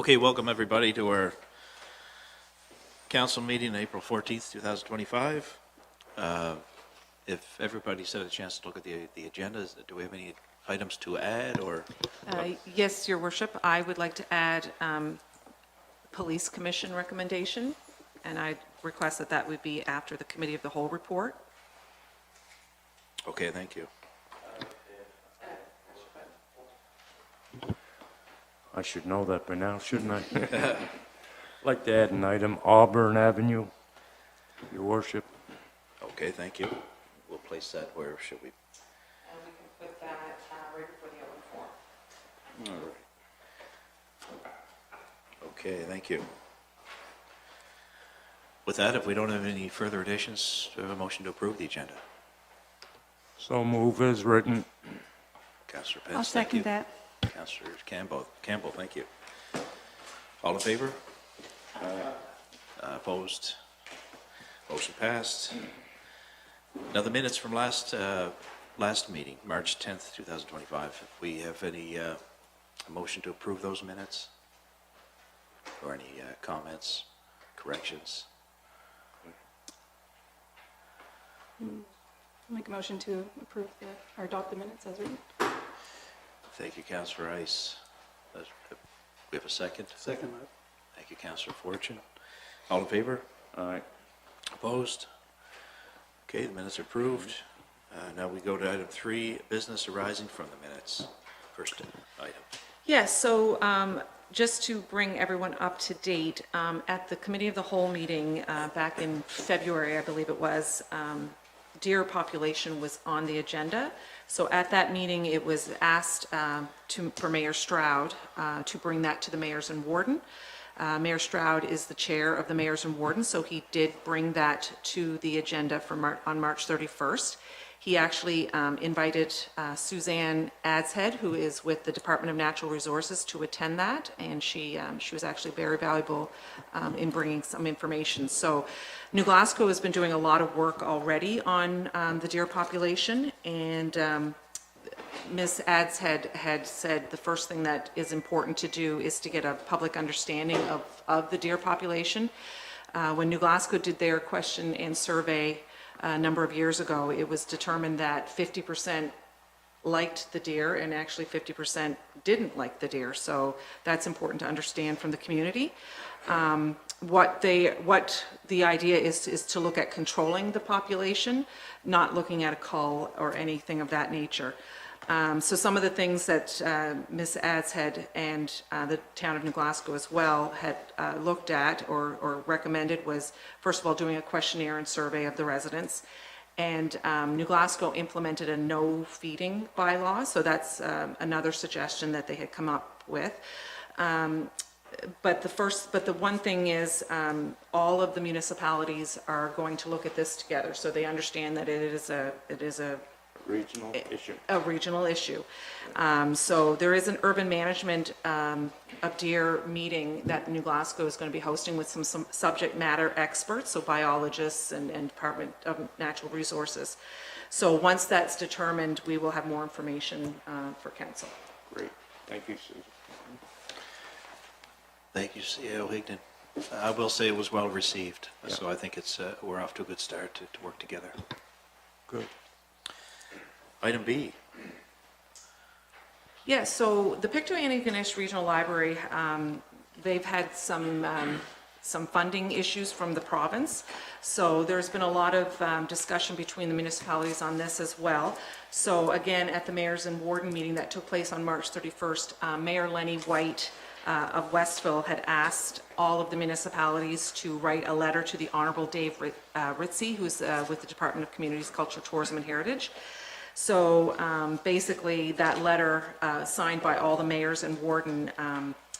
Okay, welcome everybody to our council meeting, April 14th, 2025. If everybody's had a chance to look at the agendas, do we have any items to add or? Yes, Your Worship, I would like to add Police Commission recommendation, and I request that that would be after the Committee of the Whole report. Okay, thank you. I should know that by now, shouldn't I? I'd like to add an item, Auburn Avenue, Your Worship. Okay, thank you. We'll place that where should we? And we can put that right before the open forum. All right. Okay, thank you. With that, if we don't have any further additions, do we have a motion to approve the agenda? So move as written. Councillor Pence, I'll thank you. second that. Councillor Campbell, thank you. All in favor? Opposed? Motion passed. Now the minutes from last meeting, March 10th, 2025. If we have any a motion to approve those minutes, or any comments, corrections? Make a motion to approve or adopt the minutes as written. Thank you, Councillor Ice. We have a second? Second. Thank you, Councillor Fortune. All in favor? Aye. Opposed? Okay, the minutes are approved. Now we go to item 3, business arising from the minutes. First item. Yes, so just to bring everyone up to date, at the Committee of the Whole meeting back in February, I believe it was, deer population was on the agenda. So at that meeting, it was asked for Mayor Stroud to bring that to the mayors and warden. Mayor Stroud is the chair of the mayors and warden, so he did bring that to the agenda for on March 31st. He actually invited Suzanne Adshead, who is with the Department of Natural Resources, to attend that, and she was actually very valuable in bringing some information. So New Glasgow has been doing a lot of work already on the deer population, and Ms. Adshead had said the first thing that is important to do is to get a public understanding of the deer population. When New Glasgow did their question and survey a number of years ago, it was determined that 50% liked the deer and actually 50% didn't like the deer. So that's important to understand from the community. What the idea is to look at controlling the population, not looking at a cull or anything of that nature. So some of the things that Ms. Adshead and the town of New Glasgow as well had looked at or recommended was, first of all, doing a questionnaire and survey of the residents. And New Glasgow implemented a no feeding bylaw, so that's another suggestion that they had come up with. But the one thing is, all of the municipalities are going to look at this together, so they understand that it is a Regional issue. a regional issue. So there is an urban management of deer meeting that New Glasgow is going to be hosting with some subject matter experts, so biologists and Department of Natural Resources. So once that's determined, we will have more information for council. Great. Thank you, Susan. Thank you, CEO Higdon. I will say it was well received, Yeah. so I think we're off to a good start to work together. Good. Item B. Yeah, so the Pictou-Antigonish Regional Library, they've had some funding issues from the province. So there's been a lot of discussion between the municipalities on this as well. So again, at the Mayors and Warden meeting that took place on March 31st, Mayor Lenny White of Westville had asked all of the municipalities to write a letter to the Honorable Dave Ritzie, who's with the Department of Communities, Culture, Tourism and Heritage. So basically that letter signed by all the mayors and warden,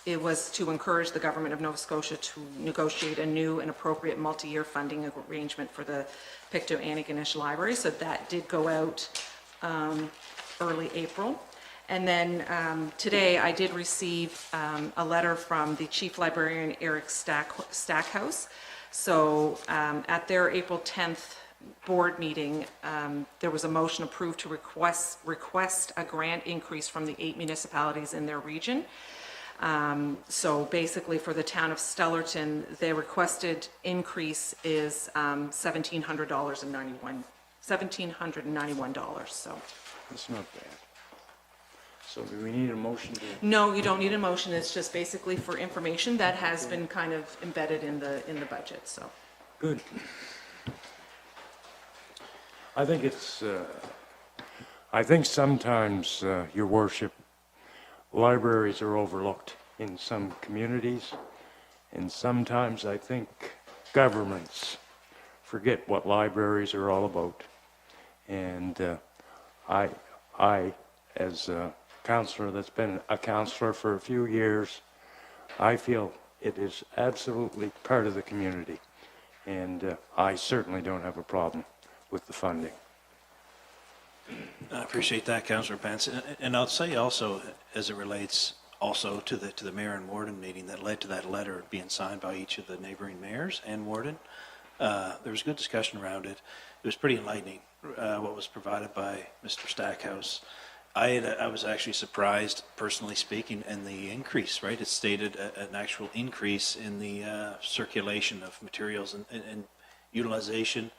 it was to encourage the government of Nova Scotia to negotiate a new and appropriate multi-year funding arrangement for the Pictou-Antigonish Library. So that did go out early April. And then today I did receive a letter from the Chief Librarian, Eric Stackhouse. So at their April 10th board meeting, there was a motion approved to request a grant increase from the 8 municipalities in their region. So basically, for the town of Stellarton, their requested increase is $1,791, so. That's not bad. So do we need a motion to? No, you don't need a motion, it's just basically for information that has been kind of embedded in the budget, so. Good. I think I think sometimes, Your Worship, libraries are overlooked in some communities, and sometimes I think governments forget what libraries are all about. And I, as a counselor that's been a counselor for a few years, I feel it is absolutely part of the community. And I certainly don't have a problem with the funding. I appreciate that, Councillor Pence. And I'll say also, as it relates also to the mayor and warden meeting that led to that letter being signed by each of the neighboring mayors and warden, there was good discussion around it. It was pretty enlightening, what was provided by Mr. Stackhouse. I was actually surprised, personally speaking, in the increase, right? It stated an actual increase in the circulation of materials and utilization,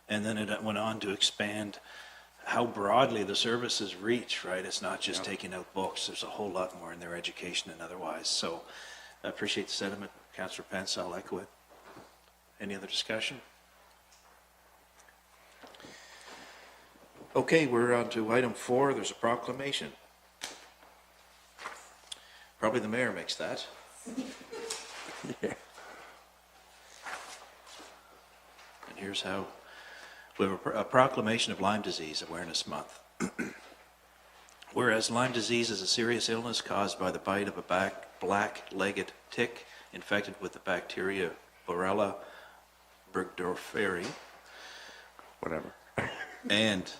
and then it went on to expand how broadly the services reach, right? It's not just taking out books. There's a whole lot more in their education and otherwise. So I appreciate the sentiment, Councillor Pence. I'll echo it. Any other discussion? Okay, we're on to item 4. There's a proclamation. Probably the mayor makes that. Yeah. And here's how. We have a proclamation of Lyme Disease Awareness Month. Whereas Lyme disease is a serious illness caused by the bite of a black-legged tick infected with the bacteria Borrelia burgdorferi, Whatever. and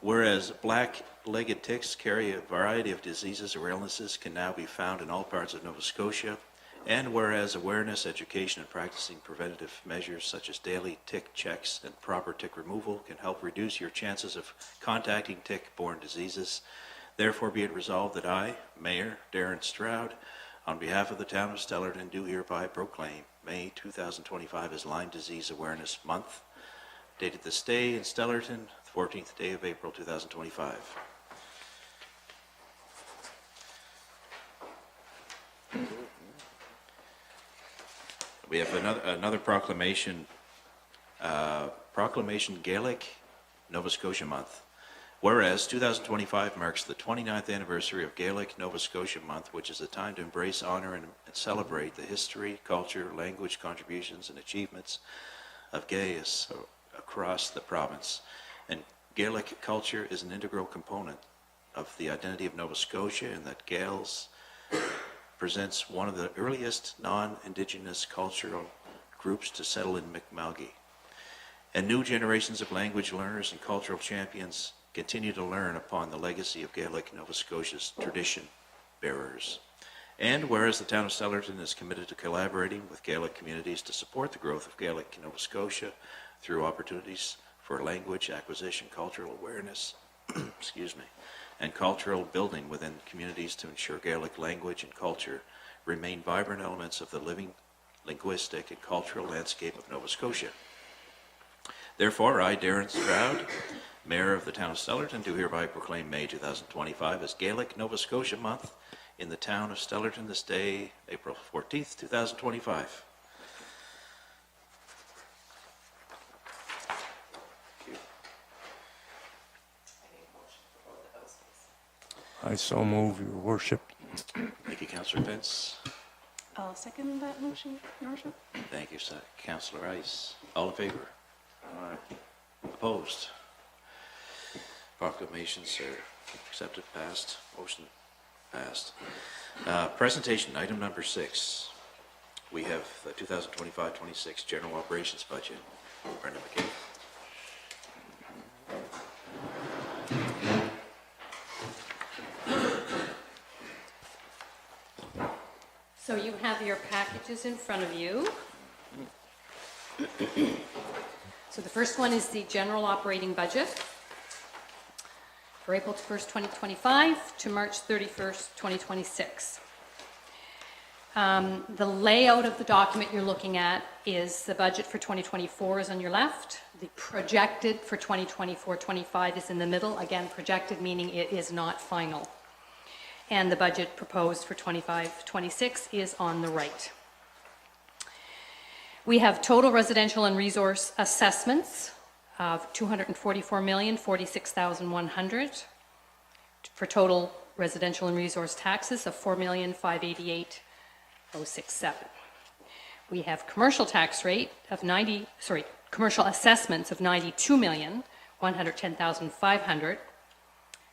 whereas black-legged ticks carry a variety of diseases or illnesses can now be found in all parts of Nova Scotia, and whereas awareness, education, and practicing preventative measures such as daily tick checks and proper tick removal can help reduce your chances of contacting tick-borne diseases, therefore be it resolved that I, Mayor Darren Stroud, on behalf of the town of Stellarton, do hereby proclaim May 2025 as Lyme Disease Awareness Month, dated this day in Stellarton, the 14th day of April 2025. We have another proclamation, Proclamation Gaelic Nova Scotia Month. Whereas 2025 marks the 29th anniversary of Gaelic Nova Scotia Month, which is a time to embrace, honor, and celebrate the history, culture, language, contributions, and achievements of Gaius across the province. And Gaelic culture is an integral component of the identity of Nova Scotia, and that Gaels presents one of the earliest non-Indigenous cultural groups to settle in Mi'kma'ki. And new generations of language learners and cultural champions continue to learn upon the legacy of Gaelic Nova Scotia's tradition bearers. And whereas the town of Stellarton is committed to collaborating with Gaelic communities to support the growth of Gaelic Nova Scotia through opportunities for language acquisition, cultural awareness, excuse me, and cultural building within communities to ensure Gaelic language and culture remain vibrant elements of the living linguistic and cultural landscape of Nova Scotia. Therefore, I, Darren Stroud, Mayor of the town of Stellarton, do hereby proclaim May 2025 as Gaelic Nova Scotia Month in the town of Stellarton this day, April 14th, 2025. I so move, Your Worship. Thank you, Councillor Pence. I'll second that motion, Your Worship. Thank you, Councillor Rice. All in favor? Opposed? Proclamations are accepted, passed. Motion passed. Presentation, item number 6. We have the 2025-26 General Operations Budget. Brenda McKay. So you have your packages in front of you. So the first one is the general operating budget for April 1st, 2025 to March 31st, 2026. The layout of the document you're looking at is the budget for 2024 is on your left. The projected for 2024-25 is in the middle. Again, projected meaning it is not final. And the budget proposed for 25-26 is on the right. We have total residential and resource assessments of $244,046,100 for total residential and resource taxes of $4,588,067. We have commercial tax rate of commercial assessments of $92,110,500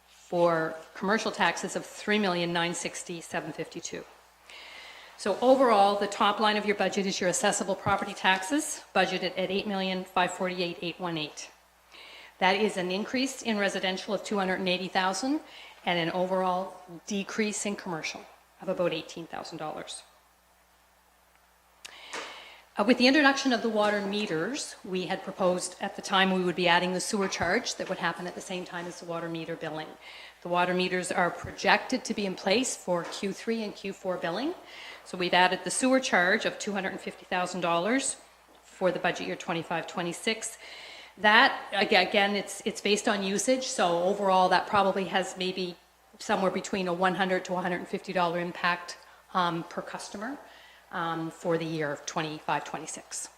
for commercial taxes of $3,960,752. So overall, the top line of your budget is your assessable property taxes, budgeted at $8,548,818. That is an increase in residential of $280,000 and an overall decrease in commercial of about $18,000. With the introduction of the water meters, we had proposed at the time we would be adding the sewer charge that would happen at the same time as the water meter billing. The water meters are projected to be in place for Q3 and Q4 billing. So we've added the sewer charge of $250,000 for the budget year 25-26. That, again, it's based on usage, so overall that probably has maybe somewhere between a $100 to $150 impact per customer for the year of 25-26.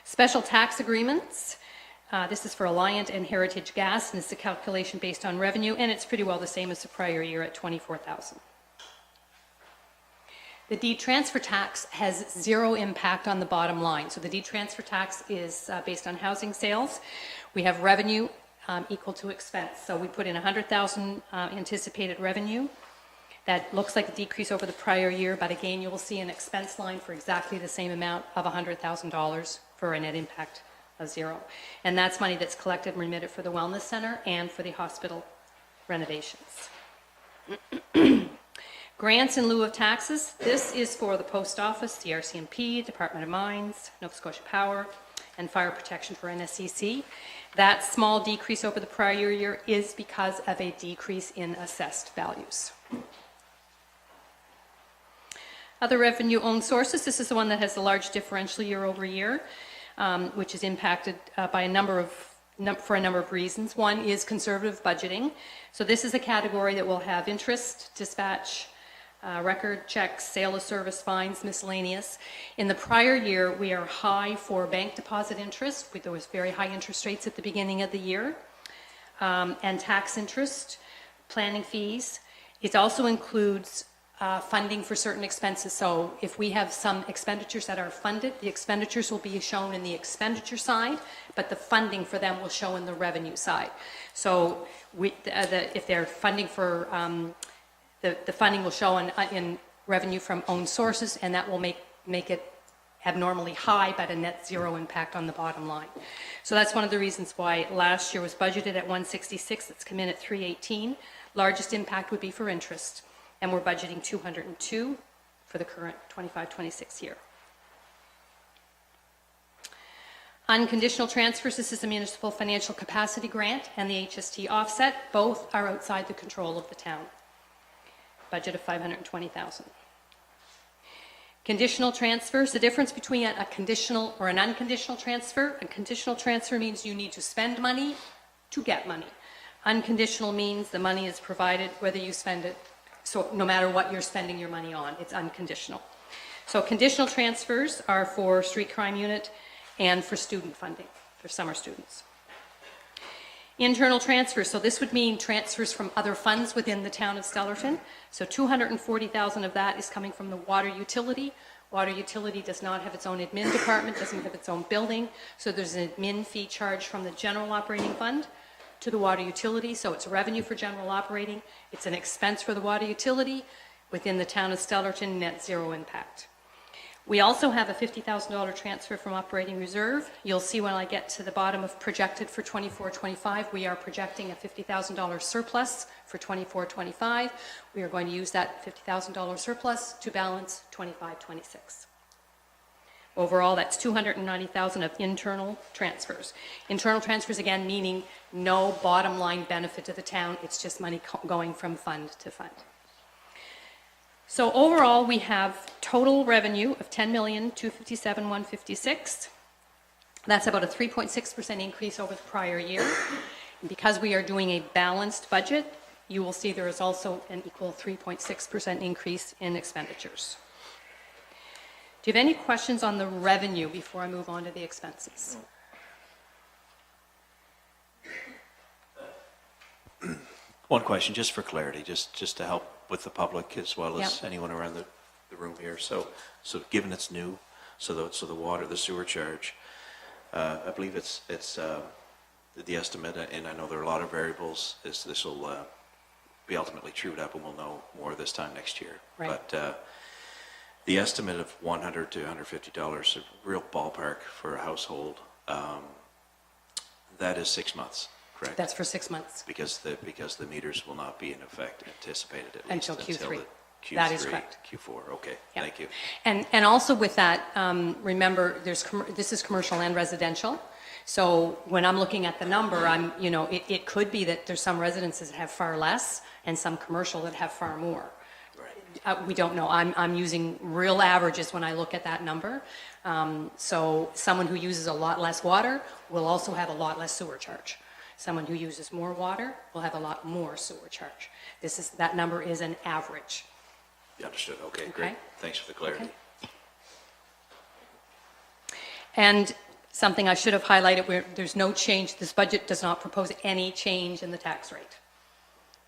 Special tax agreements. This is for Alliant and Heritage Gas, and it's a calculation based on revenue, and it's pretty well the same as the prior year at $24,000. The deed transfer tax has zero impact on the bottom line. So the deed transfer tax is based on housing sales. We have revenue equal to expense. So we put in $100,000 anticipated revenue. That looks like a decrease over the prior year, but again, you will see an expense line for exactly the same amount of $100,000 for a net impact of zero. And that's money that's collected and remitted for the wellness center and for the hospital renovations. Grants in lieu of taxes. This is for the post office, the RCMP, Department of Mines, Nova Scotia Power, and fire protection for NSCC. That small decrease over the prior year is because of a decrease in assessed values. Other revenue owned sources. This is the one that has the large differential year over year, which is impacted by for a number of reasons. One is conservative budgeting. So this is a category that will have interest, dispatch, record checks, sale of service, fines, miscellaneous. In the prior year, we are high for bank deposit interest. There was very high interest rates at the beginning of the year, and tax interest, planning fees. It also includes funding for certain expenses. So if we have some expenditures that are funded, the expenditures will be shown in the expenditure side, but the funding for them will show in the revenue side. So if they're funding for the funding will show in revenue from owned sources, and that will make it abnormally high, but a net zero impact on the bottom line. So that's one of the reasons why last year was budgeted at 166. It's come in at 318. Largest impact would be for interest, and we're budgeting 202 for the current 25-26 year. Unconditional transfers. This is the municipal financial capacity grant and the HST offset. Both are outside the control of the town. Budget of $520,000. Conditional transfers, the difference between a conditional or an unconditional transfer. A conditional transfer means you need to spend money to get money. Unconditional means the money is provided whether you spend it, so no matter what you're spending your money on, it's unconditional. So conditional transfers are for street crime unit and for student funding, for summer students. Internal transfers, so this would mean transfers from other funds within the town of Stellarton. So $240,000 of that is coming from the water utility. Water utility does not have its own admin department, doesn't have its own building, so there's an admin fee charge from the general operating fund to the water utility, so it's revenue for general operating, it's an expense for the water utility within the town of Stellarton, net zero impact. We also have a $50,000 transfer from operating reserve. You'll see when I get to the bottom of projected for 24-25, we are projecting a $50,000 surplus for 24-25. We are going to use that $50,000 surplus to balance 25-26. Overall, that's $290,000 of internal transfers. Internal transfers, again, meaning no bottom line benefit to the town. It's just money going from fund to fund. So overall, we have total revenue of $10,257,156. That's about a 3.6% increase over the prior year. And because we are doing a balanced budget, you will see there is also an equal 3.6% increase in expenditures. Do you have any questions on the revenue before I move on to the expenses? One question, just for clarity, just to help with the public as well as Yep. anyone around the room here. So given it's new, so the water, the sewer charge, I believe it's the estimate, and I know there are a lot of variables, is this will be ultimately trued up, and we'll know more this time next year. Right. But the estimate of $100 to $150, a real ballpark for a household, that is 6 months, correct? That's for 6 months. Because the meters will not be in effect, anticipated at least Until Q3. Q3. That is correct. Q4, okay, Yeah. thank you. And also with that, remember, this is commercial and residential. So when I'm looking at the number, it could be that there's some residences that have far less and some commercial that have far more. Right. We don't know. I'm using real averages when I look at that number. So someone who uses a lot less water will also have a lot less sewer charge. Someone who uses more water will have a lot more sewer charge. That number is an average. Understood, okay, great. Okay. Thanks for the clarity. Okay. And something I should have highlighted, where there's no change, this budget does not propose any change in the tax rate,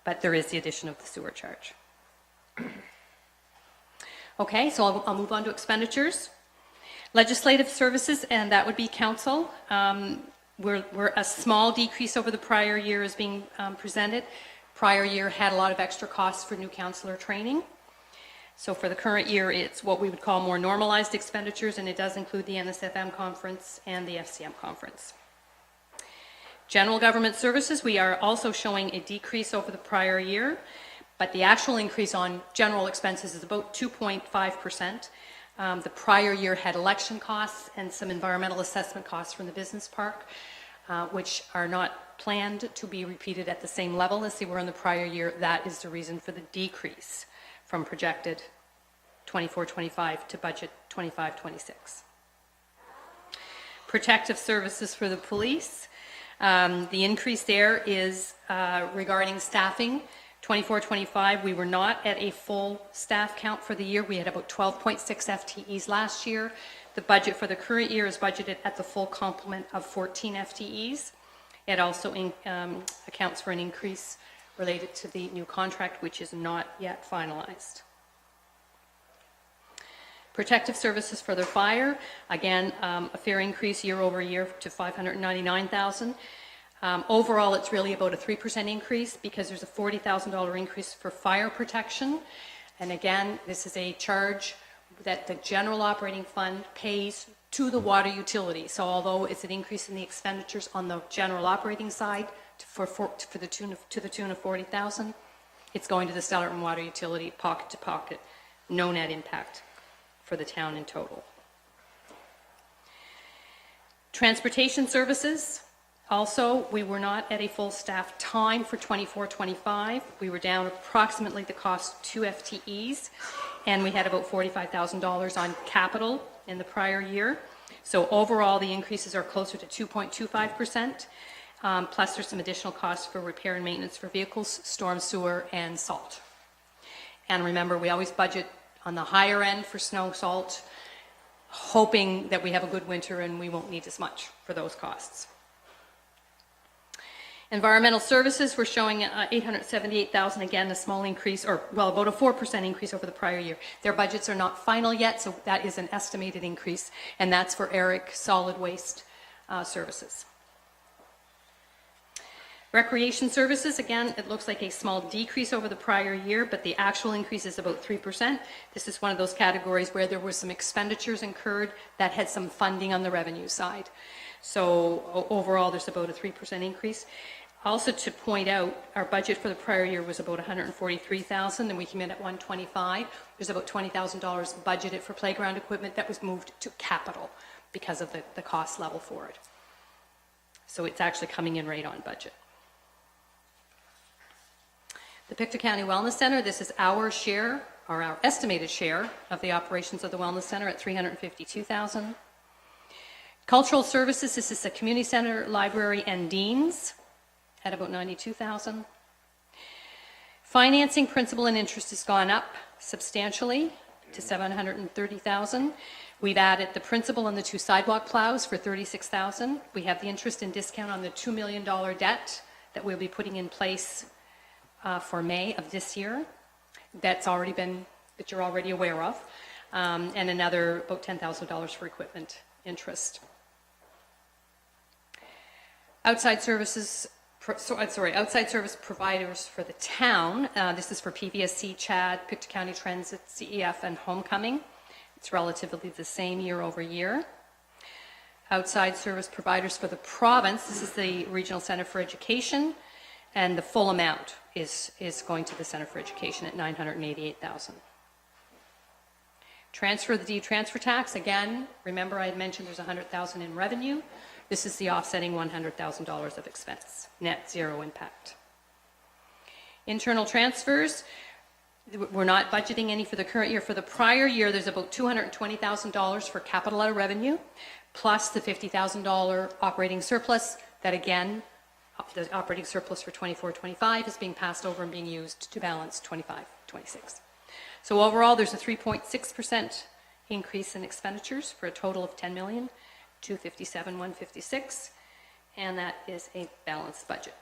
but there is the addition of the sewer charge. Okay, so I'll move on to expenditures. Legislative services, and that would be council. We're a small decrease over the prior year is being presented. Prior year had a lot of extra costs for new councillor training. So for the current year, it's what we would call more normalized expenditures, and it does include the NSFM conference and the FCM conference. General government services, we are also showing a decrease over the prior year, but the actual increase on general expenses is about 2.5%. The prior year had election costs and some environmental assessment costs from the business park, which are not planned to be repeated at the same level as they were in the prior year. That is the reason for the decrease from projected 24-25 to budget 25-26. Protective services for the police. The increase there is regarding staffing. 24-25, we were not at a full staff count for the year. We had about 12.6 FTEs last year. The budget for the current year is budgeted at the full complement of 14 FTEs. It also accounts for an increase related to the new contract, which is not yet finalized. Protective services for the fire, again, a fair increase year over year to $599,000. Overall, it's really about a 3% increase because there's a $40,000 increase for fire protection. And again, this is a charge that the general operating fund pays to the water utility. So although it's an increase in the expenditures on the general operating side to the tune of $40,000, it's going to the Stellarton water utility pocket to pocket, no net impact for the town in total. Transportation services. Also, we were not at a full staff time for 24-25. We were down approximately the cost 2 FTEs, and we had about $45,000 on capital in the prior year. So overall, the increases are closer to 2.25%, plus there's some additional costs for repair and maintenance for vehicles, storm sewer, and salt. And remember, we always budget on the higher end for snow, salt, hoping that we have a good winter and we won't need as much for those costs. Environmental services, we're showing $878,000, again, a small increase, or well, about a 4% increase over the prior year. Their budgets are not final yet, so that is an estimated increase, and that's for ERIC solid waste services. Recreation services, again, it looks like a small decrease over the prior year, but the actual increase is about 3%. This is one of those categories where there were some expenditures incurred that had some funding on the revenue side. So overall, there's about a 3% increase. Also to point out, our budget for the prior year was about $143,000, and we came in at $125,000. There's about $20,000 budgeted for playground equipment that was moved to capital because of the cost level for it. So it's actually coming in right on budget. The Pictou County Wellness Center, this is our share our estimated share of the operations of the Wellness Center at $352,000. Cultural services, this is the community center, library, and deans at about $92,000. Financing, principal and interest has gone up substantially to $730,000. We've added the principal on the 2 sidewalk plows for $36,000. We have the interest and discount on the $2 million debt that we'll be putting in place for May of this year. That you're already aware of, and another about $10,000 for equipment interest. Outside service providers for the town. This is for PVSC, CHAD, Pictou County Transit, CEF, and Homecoming. It's relatively the same year over year. Outside service providers for the province. This is the Regional Center for Education, and the full amount is going to the Center for Education at $988,000. Transfer the D transfer tax. Again, remember I had mentioned there's $100,000 in revenue. This is the offsetting $100,000 of expense. Net zero impact. Internal transfers. We're not budgeting any for the current year. For the prior year, there's about $220,000 for capital out of revenue, plus the $50,000 operating surplus that, again, the operating surplus for 24-25 is being passed over and being used to balance 25-26. So overall, there's a 3.6% increase in expenditures for a total of $10,257,156, and that is a balanced budget.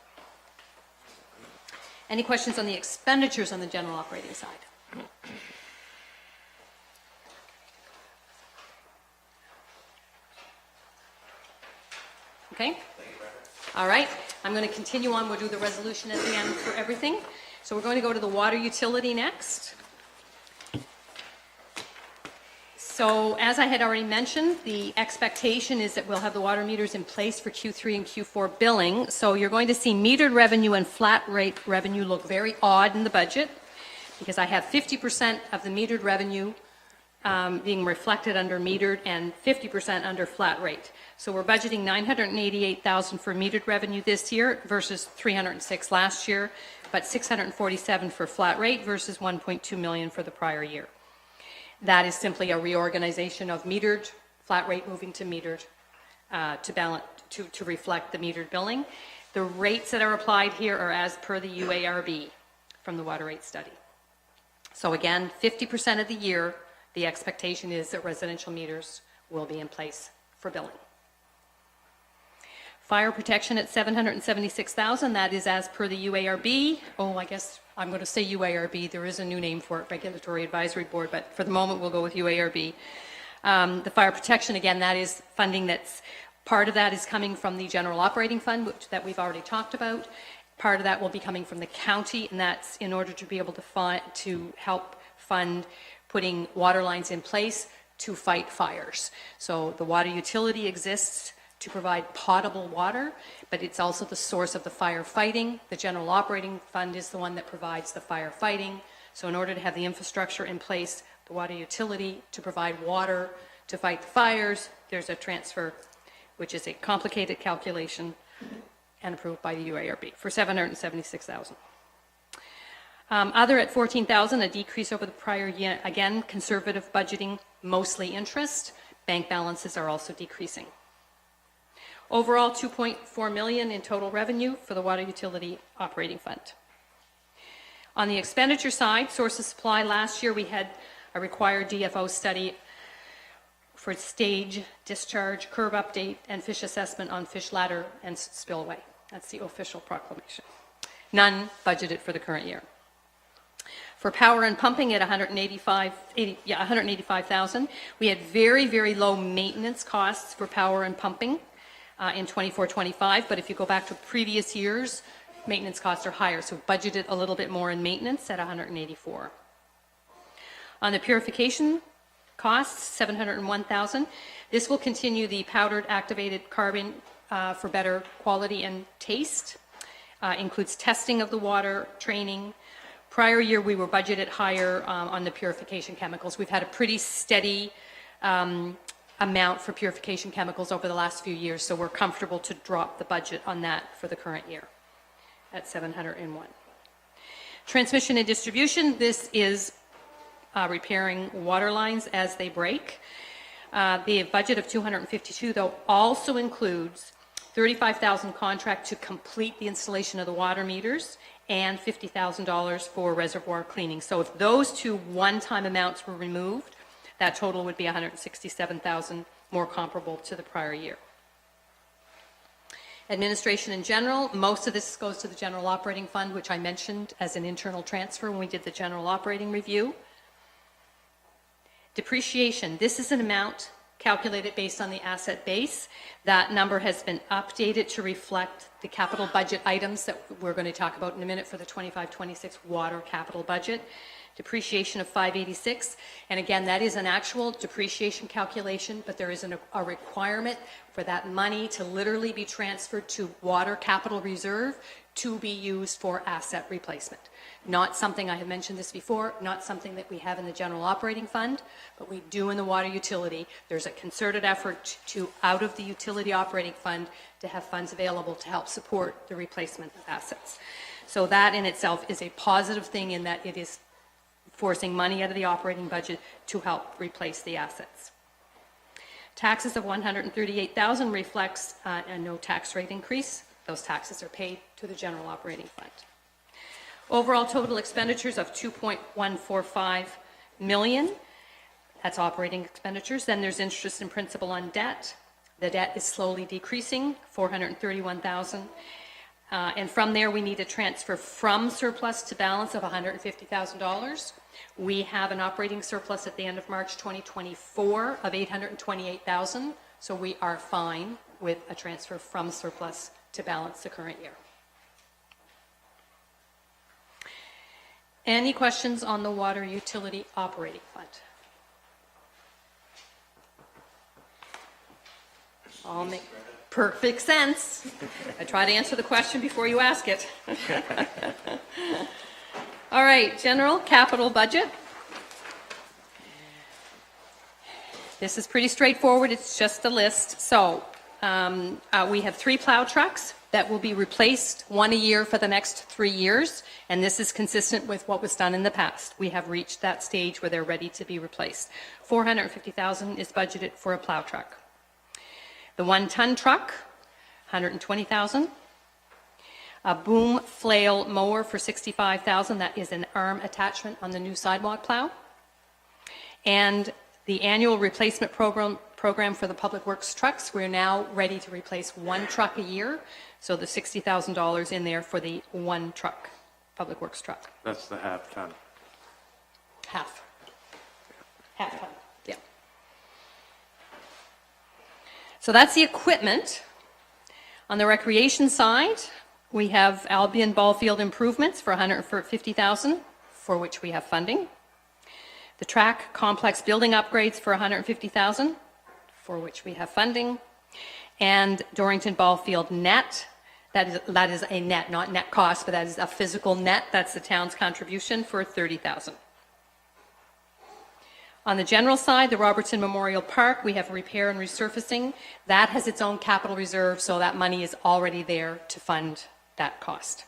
Any questions on the expenditures on the general operating side? Okay? All right, I'm going to continue on. We'll do the resolution at the end for everything. So we're going to go to the water utility next. So as I had already mentioned, the expectation is that we'll have the water meters in place for Q3 and Q4 billing. So you're going to see metered revenue and flat rate revenue look very odd in the budget, because I have 50% of the metered revenue being reflected under metered and 50% under flat rate. So we're budgeting $988,000 for metered revenue this year versus $306 last year, but $647 for flat rate versus $1.2 million for the prior year. That is simply a reorganization of metered, flat rate moving to metered to balance, to reflect the metered billing. The rates that are applied here are as per the UARB from the water rate study. So again, 50% of the year, the expectation is that residential meters will be in place for billing. Fire protection at $776,000, that is as per the UARB. Oh, I guess I'm going to say UARB. There is a new name for it, Regulatory Advisory Board, but for the moment we'll go with UARB. The fire protection, again, that is funding that's, part of that is coming from the general operating fund, which that we've already talked about. Part of that will be coming from the county, and that's in order to be able to help fund putting water lines in place to fight fires. So the water utility exists to provide potable water, but it's also the source of the firefighting. The general operating fund is the one that provides the firefighting. So in order to have the infrastructure in place, the water utility to provide water to fight the fires, there's a transfer, which is a complicated calculation and approved by the UARB for $776,000. Other at $14,000, a decrease over the prior year. Again, conservative budgeting, mostly interest. Bank balances are also decreasing. Overall, $2.4 million in total revenue for the water utility operating fund. On the expenditure side, source of supply, last year we had a required DFO study for stage, discharge, curve update, and fish assessment on fish ladder and spillway. That's the official proclamation. None budgeted for the current year. For power and pumping at $185,000, we had very, very low maintenance costs for power and pumping in 24-25, but if you go back to previous years, maintenance costs are higher, so budgeted a little bit more in maintenance at $184,000. On the purification costs, $701,000. This will continue the powdered activated carbon for better quality and taste. Includes testing of the water, training. Prior year, we were budgeted higher on the purification chemicals. We've had a pretty steady amount for purification chemicals over the last few years, so we're comfortable to drop the budget on that for the current year at $701,000. Transmission and distribution, this is repairing water lines as they break. The budget of 252, though, also includes 35,000 contract to complete the installation of the water meters and $50,000 for reservoir cleaning. So if those two one-time amounts were removed, that total would be 167,000, more comparable to the prior year. Administration in general, most of this goes to the general operating fund, which I mentioned as an internal transfer when we did the general operating review. Depreciation, this is an amount calculated based on the asset base. That number has been updated to reflect the capital budget items that we're going to talk about in a minute for the 25-26 water capital budget. Depreciation of 586, and again, that is an actual depreciation calculation, but there is a requirement for that money to literally be transferred to water capital reserve to be used for asset replacement. Not something, I have mentioned this before, not something that we have in the general operating fund, but we do in the water utility. There's a concerted effort to, out of the utility operating fund, to have funds available to help support the replacement of assets. So that in itself is a positive thing in that it is forcing money out of the operating budget to help replace the assets. Taxes of $138,000 reflects a no tax rate increase. Those taxes are paid to the general operating fund. Overall total expenditures of $2.145 million. That's operating expenditures. Then there's interest and principal on debt. The debt is slowly decreasing, $431,000. And from there, we need a transfer from surplus to balance of $150,000. We have an operating surplus at the end of March 2024 of $828,000. So we are fine with a transfer from surplus to balance the current year. Any questions on the water utility operating fund? All make perfect sense. I try to answer the question before you ask it. All right, general capital budget. This is pretty straightforward. It's just a list. So we have 3 plow trucks that will be replaced, 1 a year for the next 3 years. And this is consistent with what was done in the past. We have reached that stage where they're ready to be replaced. $450,000 is budgeted for a plow truck. The 1-ton truck, $120,000. A boom flail mower for $65,000. That is an arm attachment on the new sidewalk plow. And the annual replacement program for the public works trucks, we're now ready to replace 1 truck a year. So the $60,000 in there for the 1 truck, public works truck. That's the half-ton. Half ton, yeah. So that's the equipment. On the recreation side, we have Albion ball field improvements for $150,000, for which we have funding. The track complex building upgrades for $150,000, for which we have funding. And Dorrington ball field net, that is a net, not net cost, but that is a physical net. That's the town's contribution for $30,000. On the general side, the Robertson Memorial Park, we have repair and resurfacing. That has its own capital reserve, so that money is already there to fund that cost.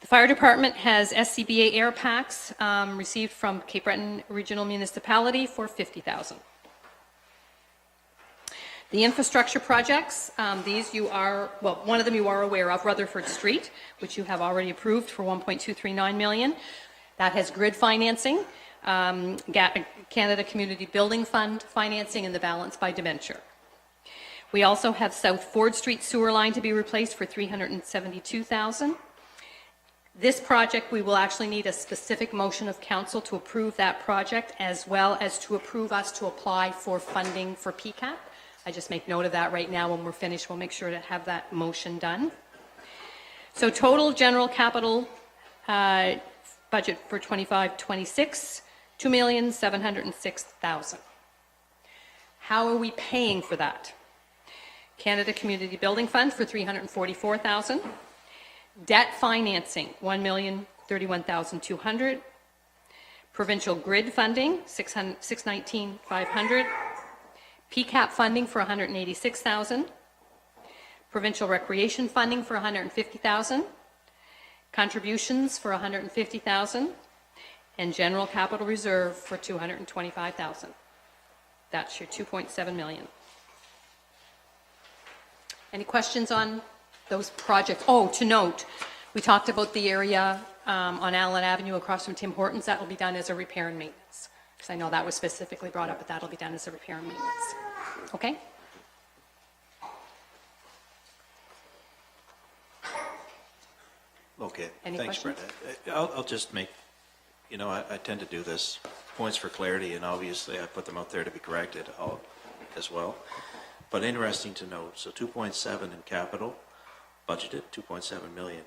The fire department has SCBA air packs received from Cape Breton Regional Municipality for $50,000. The infrastructure projects, these you are, well, one of them you are aware of, Rutherford Street, which you have already approved for $1.239 million. That has grid financing, Canada Community Building Fund financing, and the balance by debenture. We also have South Ford Street sewer line to be replaced for $372,000. This project, we will actually need a specific motion of council to approve that project, as well as to approve us to apply for funding for PCAP. I just make note of that right now. When we're finished, we'll make sure to have that motion done. So total general capital budget for 25-26, $2,706,000. How are we paying for that? Canada Community Building Fund for $344,000. Debt financing, $1,031,200. Provincial grid funding, $619,500. PCAP funding for $186,000. Provincial recreation funding for $150,000. Contributions for $150,000. and general capital reserve for $225,000. That's your 2.7 million. Any questions on those projects? Oh, to note, we talked about the area on Allen Avenue across from Tim Hortons. That will be done as a repair and maintenance. Because I know that was specifically brought up, but that'll be done as a repair and maintenance. Okay? Okay, Any thanks, questions? Brenda. I'll just make, I tend to do this, points for clarity, and obviously I put them out there to be corrected as well. But interesting to note, so 2.7 in capital, budgeted 2.7 million,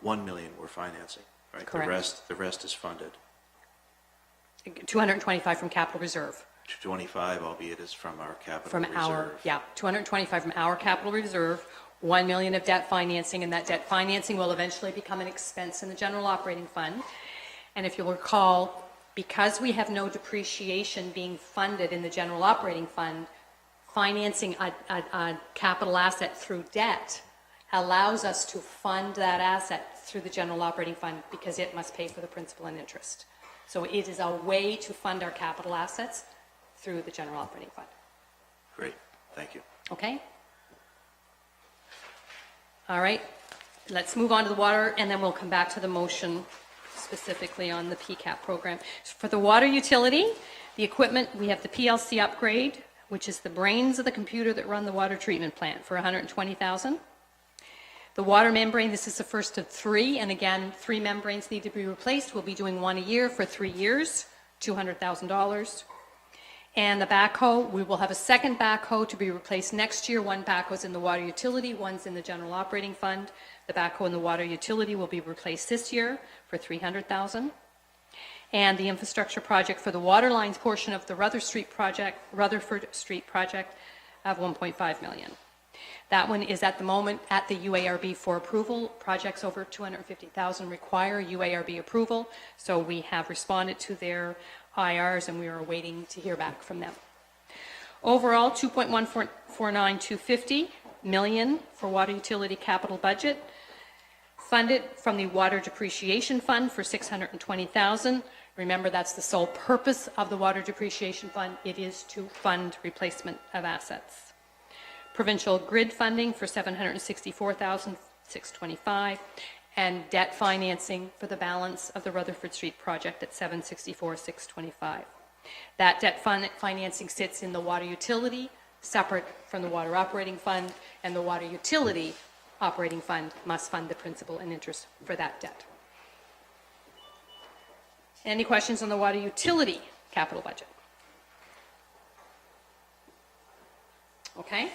1 million we're financing, right? Correct. The rest is funded. 225 from capital reserve. 225, albeit is from our capital From reserve. our, 225 from our capital reserve, 1 million of debt financing, and that debt financing will eventually become an expense in the general operating fund. And if you'll recall, because we have no depreciation being funded in the general operating fund, financing a capital asset through debt allows us to fund that asset through the general operating fund because it must pay for the principal and interest. So it is a way to fund our capital assets through the general operating fund. Great, thank you. Okay? All right, let's move on to the water, and then we'll come back to the motion specifically on the PCAP program. For the water utility, the equipment, we have the PLC upgrade, which is the brains of the computer that run the water treatment plant for $120,000. The water membrane, this is the first of 3, and again, 3 membranes need to be replaced. We'll be doing 1 a year for 3 years, $200,000. And the backhoe, we will have a second backhoe to be replaced next year. 1 backhoe's in the water utility, 1's in the general operating fund. The backhoe in the water utility will be replaced this year for $300,000. And the infrastructure project for the water lines portion of the Rutherford Street project of $1.5 million. That one is at the moment at the UARB for approval. Projects over $250,000 require UARB approval, so we have responded to their IRs and we are waiting to hear back from them. Overall, $2.149250 million for water utility capital budget, funded from the water depreciation fund for $620,000. Remember, that's the sole purpose of the water depreciation fund. It is to fund replacement of assets. Provincial grid funding for $764,625, and debt financing for the balance of the Rutherford Street project at $764,625. That debt financing sits in the water utility, separate from the water operating fund, and the water utility operating fund must fund the principal and interest for that debt. Any questions on the water utility capital budget? Okay.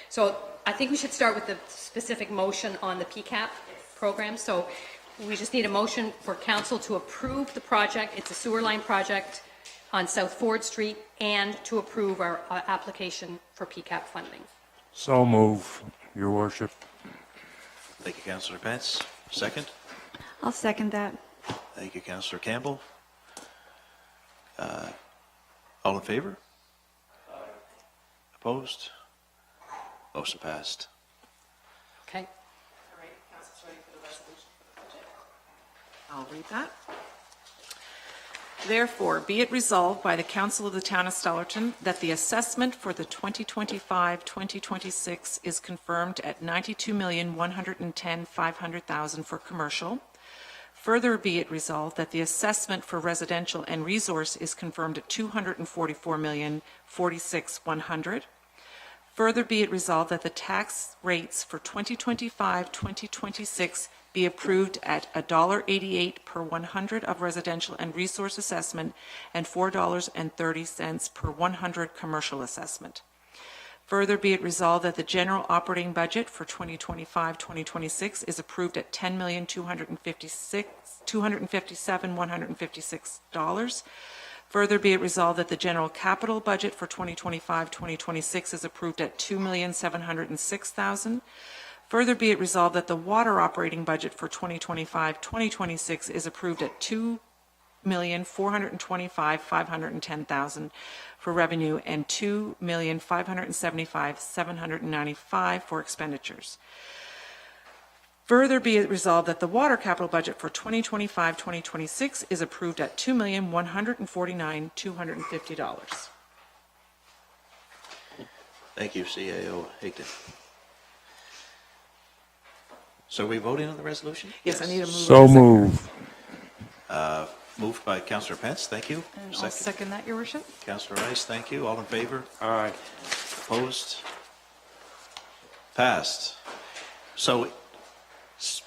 So I think we should start with the specific motion on the PCAP program. So we just need a motion for council to approve the project. It's a sewer line project on South Ford Street, and to approve our application for PCAP funding. So move, Your Worship. Thank you, Councillor Pence. Second? I'll second that. Thank you, Councillor Campbell. All in favor? Opposed? Motion passed. Okay. All right, Council's ready for the resolution for the budget. I'll read that. Therefore, be it resolved by the Council of the Town of Stellarton that the assessment for the 2025-2026 is confirmed at $92,110,500 for commercial. Further, be it resolved that the assessment for residential and resource is confirmed at $244,046,100. Further, be it resolved that the tax rates for 2025-2026 be approved at $1.88 per 100 of residential and resource assessment and $4.30 per 100 commercial assessment. Further, be it resolved that the general operating budget for 2025-2026 is approved at $10,257,156. Further, be it resolved that the general capital budget for 2025-2026 is approved at $2,706,000. Further, be it resolved that the water operating budget for 2025-2026 is approved at $2,425,510,000 for revenue and $2,575,795 for expenditures. Further be it resolved that the water capital budget for 2025-2026 is approved at $2,149,250. Thank you, CAO Higdon. So are we voting on the resolution? Yes, I need a move. So move. Moved by Councillor Pence, thank you. And I'll second that, Your Worship. Councillor Rice, thank you. All in favor? Aye. Opposed? Passed. So,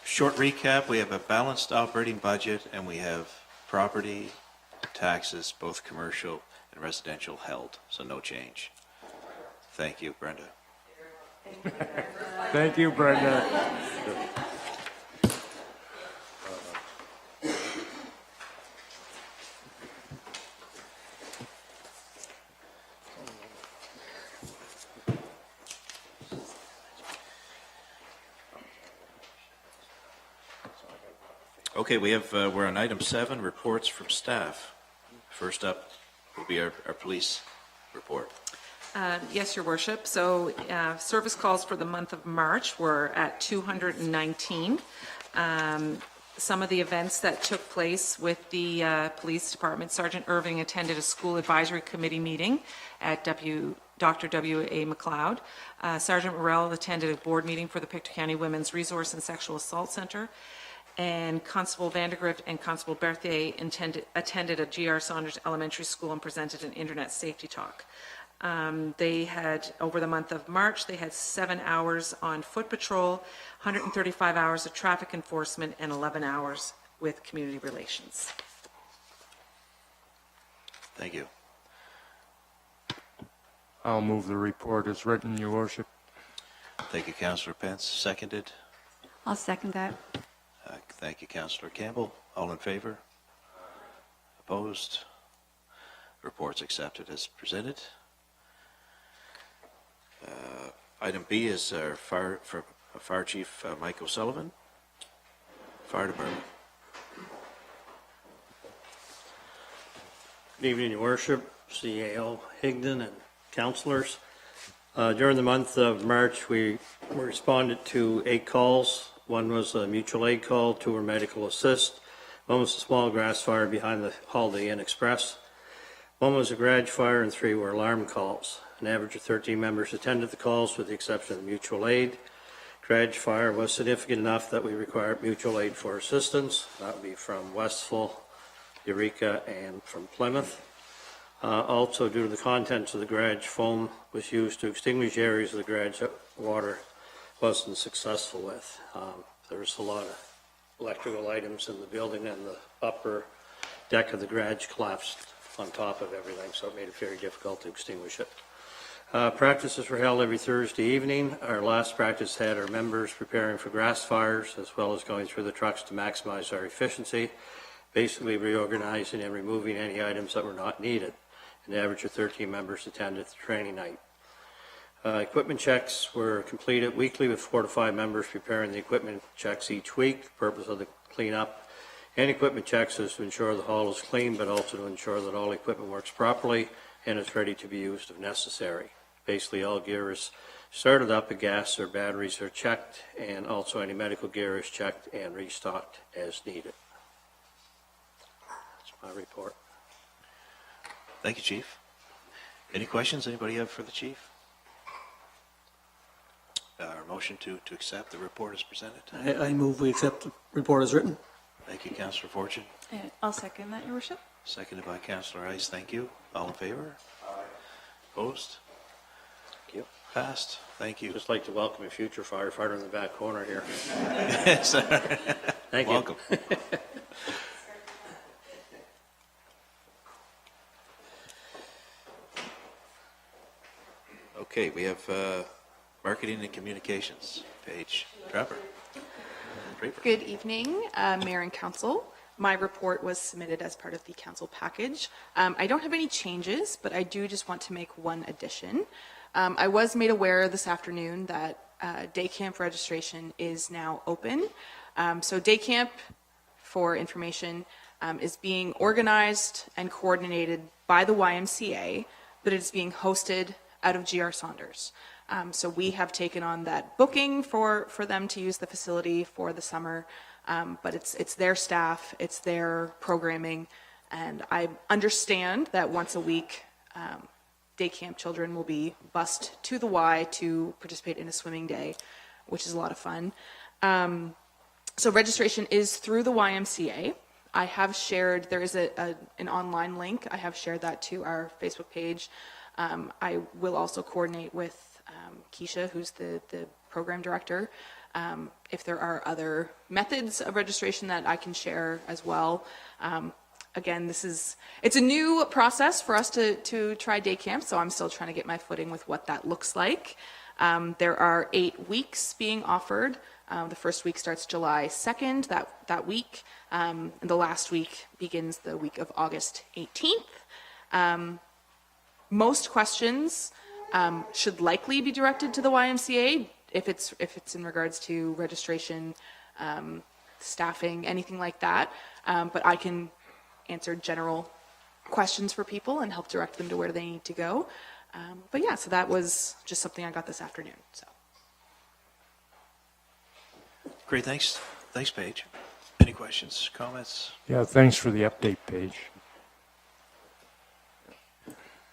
short recap, we have a balanced operating budget and we have property taxes, both commercial and residential held, so no change. Thank you, Brenda. Thank you, Brenda. Okay, we're on item 7, reports from staff. First up will be our police report. Yes, Your Worship. So service calls for the month of March were at 219. Some of the events that took place with the police department, Sergeant Irving attended a school advisory committee meeting at Dr. W.A. McLeod. Sergeant Morrell attended a board meeting for the Pictou County Women's Resource and Sexual Assault Center. And Constable Vandergrift and Constable Berthier attended a G.R. Saunders Elementary School and presented an internet safety talk. They had, over the month of March, they had 7 hours on foot patrol, 135 hours of traffic enforcement, and 11 hours with community relations. Thank you. I'll move the report as written, Your Worship. Thank you, Councillor Pence. Seconded. I'll second that. Thank you, Councillor Campbell. All in favor? Opposed? Reports accepted as presented. Item B is our Fire Chief Mike O'Sullivan, Fire Department. Good evening, Your Worship, CAO Higdon, and councillors. During the month of March, we responded to 8 calls. One was a mutual aid call, 2 were medical assist. One was a small grass fire behind the Holiday Inn Express. One was a garage fire, and 3 were alarm calls. An average of 13 members attended the calls, with the exception of mutual aid. Garage fire was significant enough that we required mutual aid for assistance. That would be from Westville, Eureka, and from Plymouth. Also, due to the contents of the garage, foam was used to extinguish areas of the garage that water wasn't successful with. There was a lot of electrical items in the building, and the upper deck of the garage collapsed on top of everything, so it made it very difficult to extinguish it. Practices were held every Thursday evening. Our last practice had our members preparing for grass fires, as well as going through the trucks to maximize our efficiency, basically reorganizing and removing any items that were not needed. An average of 13 members attended the training night. Equipment checks were completed weekly, with 4 to 5 members preparing the equipment checks each week. The purpose of the cleanup and equipment checks is to ensure the hall is clean, but also to ensure that all equipment works properly and is ready to be used if necessary. Basically, all gear is started up, and gas or batteries are checked, and also any medical gear is checked and restocked as needed. That's my report. Thank you, Chief. Any questions anybody have for the Chief? Our motion to accept the report as presented. I move we accept the report as written. Thank you, Councillor Fortune. And I'll second that, Your Worship. Seconded by Councillor Rice. Thank you. All in favor? Aye. Opposed? Thank you. Passed. Thank you. Just like to welcome a future firefighter in the back corner here. Yes, sir. Thank you. Welcome. Okay, we have Marketing and Communications, Paige Draper. Good evening, Mayor and Council. My report was submitted as part of the council package. I don't have any changes, but I do just want to make one addition. I was made aware this afternoon that day camp registration is now open. So day camp, for information, is being organized and coordinated by the YMCA, but it is being hosted out of GR Saunders. So we have taken on that booking for them to use the facility for the summer, but it's their staff, it's their programming, and I understand that once a week, day camp children will be bused to the Y to participate in a swimming day, which is a lot of fun. So registration is through the YMCA. I have shared, there is an online link. I have shared that to our Facebook page. I will also coordinate with Keisha, who's the program director, if there are other methods of registration that I can share as well. Again, it's a new process for us to try day camp, so I'm still trying to get my footing with what that looks like. There are 8 weeks being offered. The first week starts July 2nd, that week, and the last week begins the week of August 18th. Most questions should likely be directed to the YMCA if it's in regards to registration, staffing, anything like that. But I can answer general questions for people and help direct them to where they need to go. But yeah, so that was just something I got this afternoon. So. Great, thanks. Thanks, Paige. Any questions, comments? Yeah, thanks for the update page.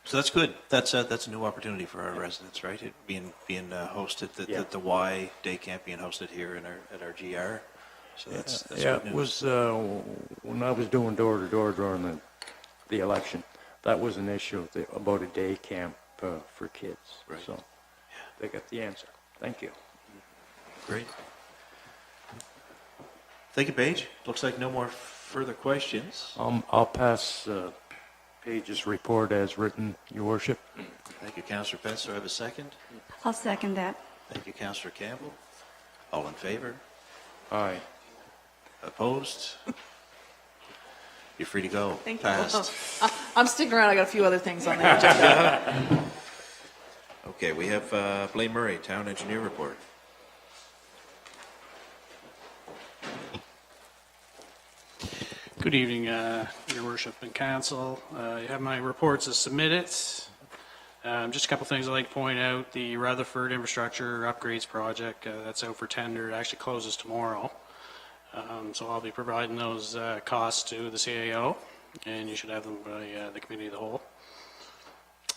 So that's good. That's a new opportunity for our residents, right? It being hosted, the Y day camp being hosted here at our GR. So that's Yeah, good it news. was, when I was doing door-to-door during the election, that was an issue about a day camp for kids. Right. So they got the answer. Thank you. Great. Thank you, Paige. Looks like no more further questions. I'll pass Paige's report as written, Your Worship. Thank you, Councillor Pence. Do I have a second? I'll second that. Thank you, Councillor Campbell. All in favor? Aye. Opposed? You're free to go. Thank you. Passed. I'm sticking around. I got a few other things on the agenda. Okay, we have Blaine Murray, Town Engineer Report. Good evening, Your Worship and Council. You have my reports as submitted. Just a couple things I'd like to point out. The Rutherford Infrastructure Upgrades Project, that's out for tender. It actually closes tomorrow. So I'll be providing those costs to the CAO, and you should have them by the Committee of the Whole.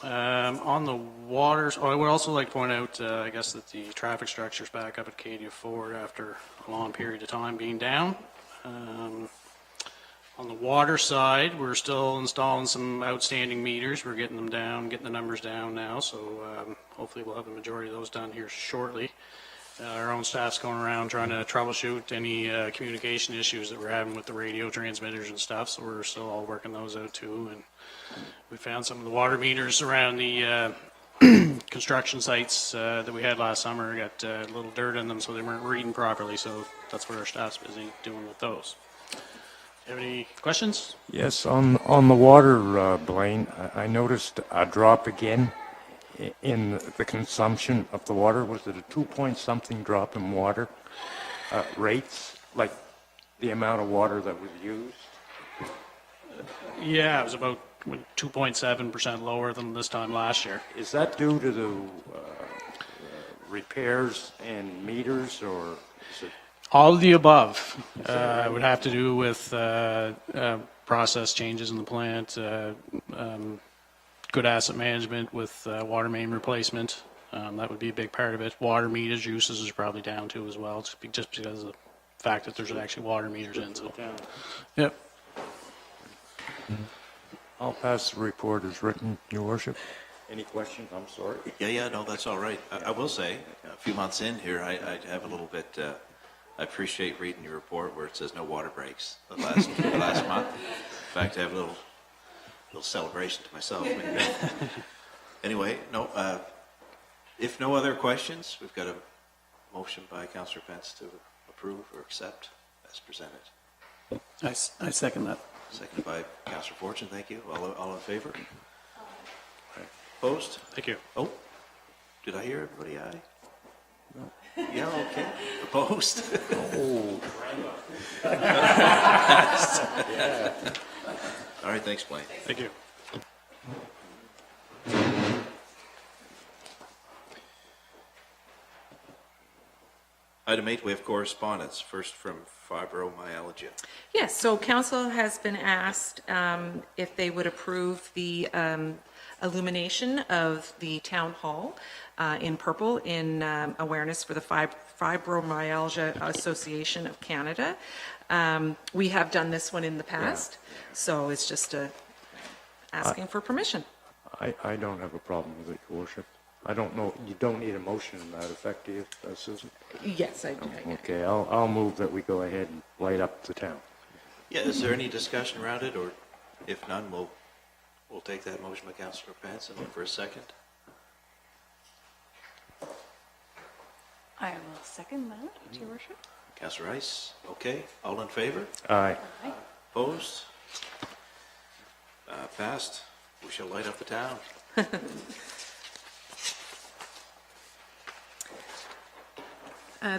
On the waters, I would also like to point out, I guess, that the traffic structure's back up at Acadia Ford after a long period of time being down. On the water side, we're still installing some outstanding meters. We're getting them down, getting the numbers down now, so hopefully we'll have the majority of those done here shortly. Our own staff's going around trying to troubleshoot any communication issues that we're having with the radio transmitters and stuff, so we're still all working those out too. And we found some of the water meters around the construction sites that we had last summer got a little dirt in them, so they weren't reading properly, so that's what our staff's busy doing with those. Do you have any questions? Yes, on the water, Blaine, I noticed a drop again in the consumption of the water. Was it a 2-point-something drop in water rates, like the amount of water that was used? Yeah, it was about 2.7% lower than this time last year. Is that due to the repairs and meters, or is it? All of the above would have to do with process changes in the plant, good asset management with water main replacement. That would be a big part of it. Water meters uses is probably down too as well, just because of the fact that there's actually water meters in. So, yep. I'll pass the report as written, Your Worship. Any questions? I'm sorry. Yeah, no, that's all right. I will say, a few months in here, I have a little bit, I appreciate reading your report where it says no water breaks the last month. In fact, I have a little celebration to myself. Anyway, no, if no other questions, we've got a motion by Councillor Pence to approve or accept as presented. I second that. Seconded by Councillor Fortune. Thank you. All in favor? Opposed? Thank you. Oh, did I hear everybody aye? No. Yeah, okay. Opposed? Oh. All right, thanks, Blaine. Thank you. Item 8, we have correspondence, first from fibromyalgia. Yes, so council has been asked if they would approve the illumination of the town hall in purple in awareness for the Fibromyalgia Association of Canada. We have done this one in the past, so it's just asking for permission. I don't have a problem with it, Your Worship. I don't know, you don't need a motion in that effect, do you, Susan? Yes, I do. Okay, I'll move that we go ahead and light up the town. Yeah, is there any discussion around it, or if none, we'll take that motion by Councillor Pence and look for a second. I will second that, Your Worship. Councillor Rice, okay, all in favor? Aye. Opposed? Passed. We shall light up the town.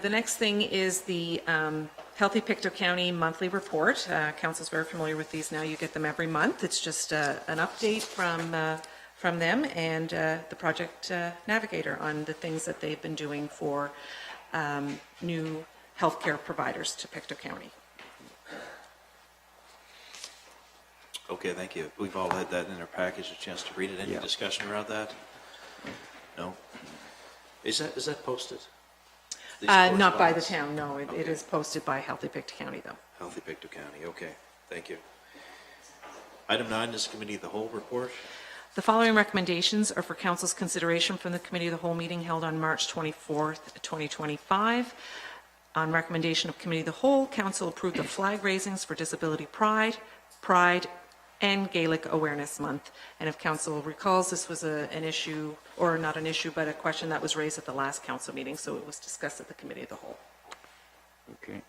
The next thing is the Healthy Pictou County monthly report. Council's very familiar with these now. You get them every month. It's just an update from them and the project navigator on the things that they've been doing for new healthcare providers to Pictou County. Okay, thank you. We've all had that in our package, a chance to read it. Any Yeah. discussion around that? No? Is that posted? These Not by the correspondence? town, no. It Okay. is posted by Healthy Pictou County, though. Healthy Pictou County, okay, thank you. Item 9 is Committee of the Whole report. The following recommendations are for council's consideration from the Committee of the Whole meeting held on March 24th, 2025. On recommendation of Committee of the Whole, council approved the flag raisings for Disability Pride, and Gaelic Awareness Month. And if council recalls, this was an issue, or not an issue, but a question that was raised at the last council meeting, so it was discussed at the Committee of the Whole. Okay.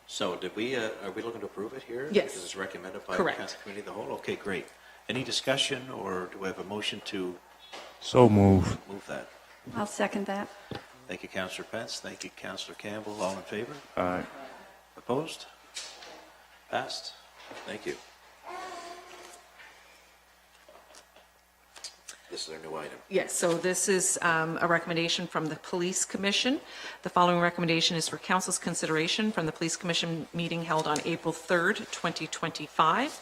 So did we, are we looking to approve it here? Yes. Because it's recommended by the Correct. Council Committee of the Whole? Okay, great. Any discussion, or do we have a motion to So move. move that? I'll second that. Thank you, Councillor Pence. Thank you, Councillor Campbell. All in favor? Aye. Opposed? Passed. Thank you. This is our new item. Yes, so this is a recommendation from the Police Commission. The following recommendation is for council's consideration from the Police Commission meeting held on April 3rd, 2025.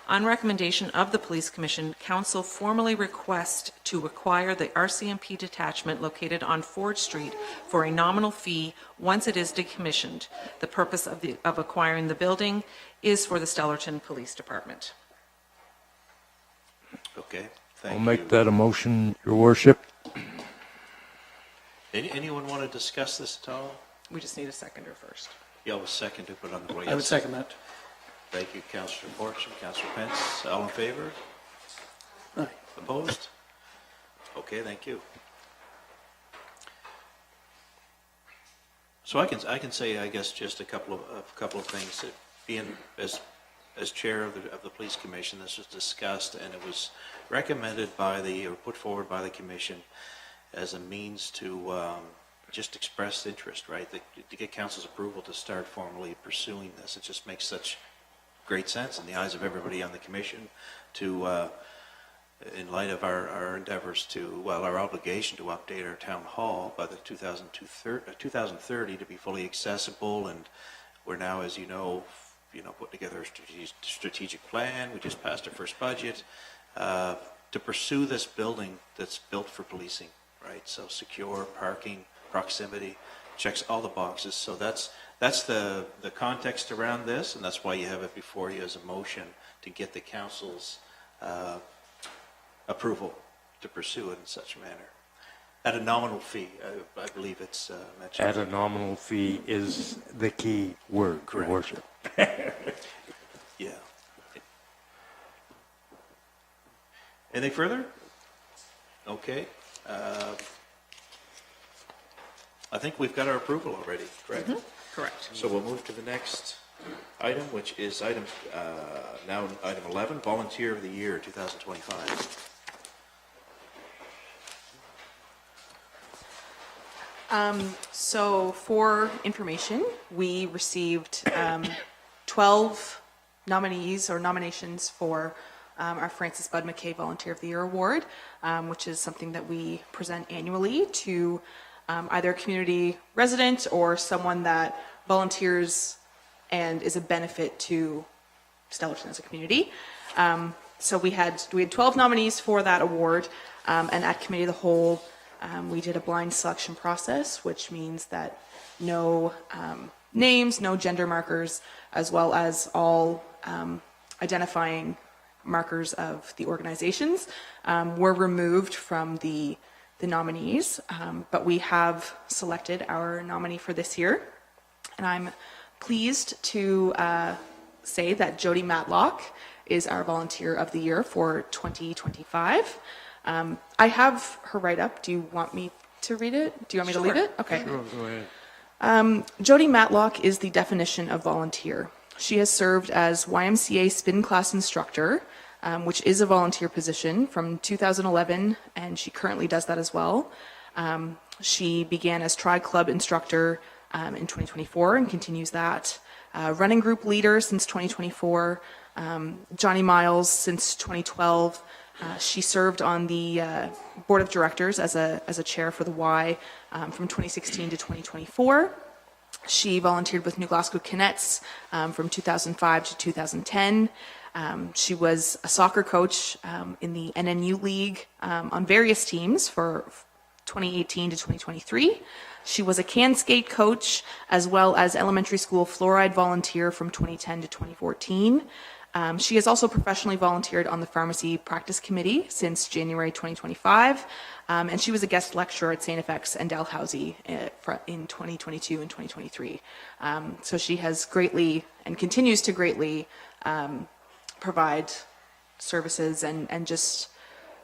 On recommendation of the Police Commission, council formally requests to acquire the RCMP detachment located on Ford Street for a nominal fee once it is decommissioned. The purpose of acquiring the building is for the Stellarton Police Department. Okay, thank I'll you. make that a motion, Your Worship. Anyone want to discuss this at all? We just need a seconder first. You always second to put on the way. I would second that. Thank you, Councillor Fortune, Councillor Pence. All in favor? Aye. Opposed? Okay, thank you. So I can say, I guess, just a couple of things. Being as chair of the police commission, this was discussed and it was recommended by or put forward by the commission as a means to just express interest, right? To get council's approval to start formally pursuing this. It just makes such great sense in the eyes of everybody on the commission to, in light of our endeavors to, well, our obligation to update our town hall by the 2030 to be fully accessible. And we're now, as you know, put together a strategic plan. We just passed our first budget to pursue this building that's built for policing, right? So secure, parking, proximity, checks all the boxes. So that's the context around this, and that's why you have it before you as a motion to get the council's approval to pursue it in such a manner. At a nominal fee, I believe it's mentioned. At a nominal fee is the key word, Your Correct. Worship. Yeah. Anything further? Okay. I think we've got our approval already, correct? Correct. So we'll move to the next item, which is item 11, Volunteer of the Year 2025. So for information, we received 12 nominees or nominations for our Francis Bud McKay Volunteer of the Year Award, which is something that we present annually to either a community resident or someone that volunteers and is a benefit to Stellarton as a community. So we had 12 nominees for that award, and at Committee of the Whole, we did a blind selection process, which means that no names, no gender markers, as well as all identifying markers of the organizations were removed from the nominees, but we have selected our nominee for this year, and I'm pleased to say that Jody Matlock is our Volunteer of the Year for 2025. I have her write-up. Do you want me to read it? Do you want me to leave it? Okay. Sure, go ahead. Jody Matlock is the definition of volunteer. She has served as YMCA spin class instructor, which is a volunteer position, from 2011, and she currently does that as well. She began as Tri Club instructor in 2024 and continues that. Running group leader since 2024. Johnny Miles since 2012. She served on the board of directors as a chair for the Y from 2016 to 2024. She volunteered with New Glasgow Canettes from 2005 to 2010. She was a soccer coach in the NNU League on various teams for 2018 to 2023. She was a can skate coach as well as elementary school fluoride volunteer from 2010 to 2014. She has also professionally volunteered on the pharmacy practice committee since January 2025, and she was a guest lecturer at St. FX and Dalhousie in 2022 and 2023. So she has greatly and continues to greatly provide services and just,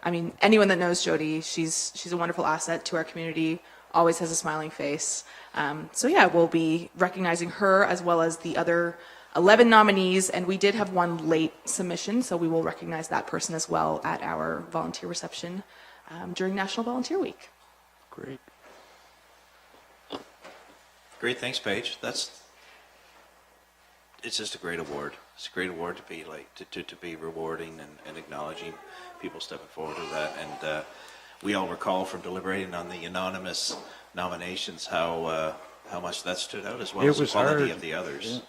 I mean, anyone that knows Jody, she's a wonderful asset to our community, always has a smiling face. So yeah, we'll be recognizing her as well as the other 11 nominees, and we did have one late submission, so we will recognize that person as well at our volunteer reception during National Volunteer Week. Great. Great, thanks, Paige. It's just a great award. It's a great award to be to be rewarding and acknowledging people stepping forward to that. And we all recall from deliberating on the anonymous nominations how much that stood out, as well as the quality hard. of the others. Yeah.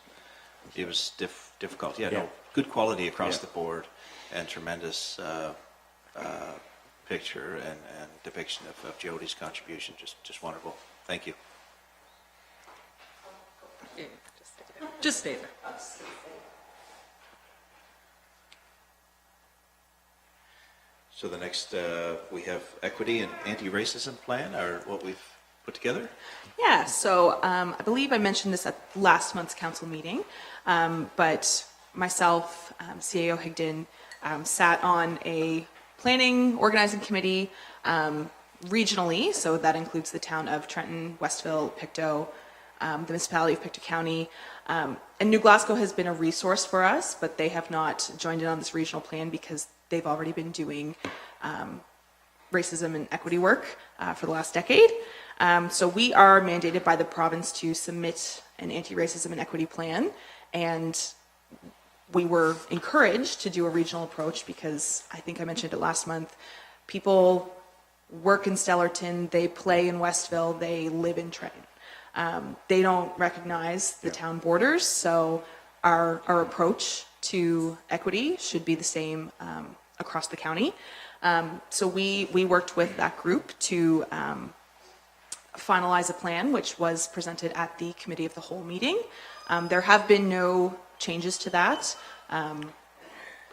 It was difficult. Yeah, Yeah. no, good quality across Yeah. the board, and tremendous picture and depiction of Jody's contribution. Just wonderful. Thank you. Just stay there. So the next, we have equity and anti-racism plan, or what we've put together. Yeah, so I believe I mentioned this at last month's council meeting, but myself, CAO Higdon, sat on a planning organizing committee regionally, so that includes the town of Trenton, Westville, Pictou, the municipality of Pictou County, and New Glasgow has been a resource for us, but they have not joined in on this regional plan because they've already been doing racism and equity work for the last decade. So we are mandated by the province to submit an anti-racism and equity plan, and we were encouraged to do a regional approach because I think I mentioned it last month. People work in Stellarton, they play in Westville, they live in Trenton. They don't recognize the town borders, so our approach to equity should be the same across the county. So we worked with that group to finalize a plan, which was presented at the Committee of the Whole meeting. There have been no changes to that.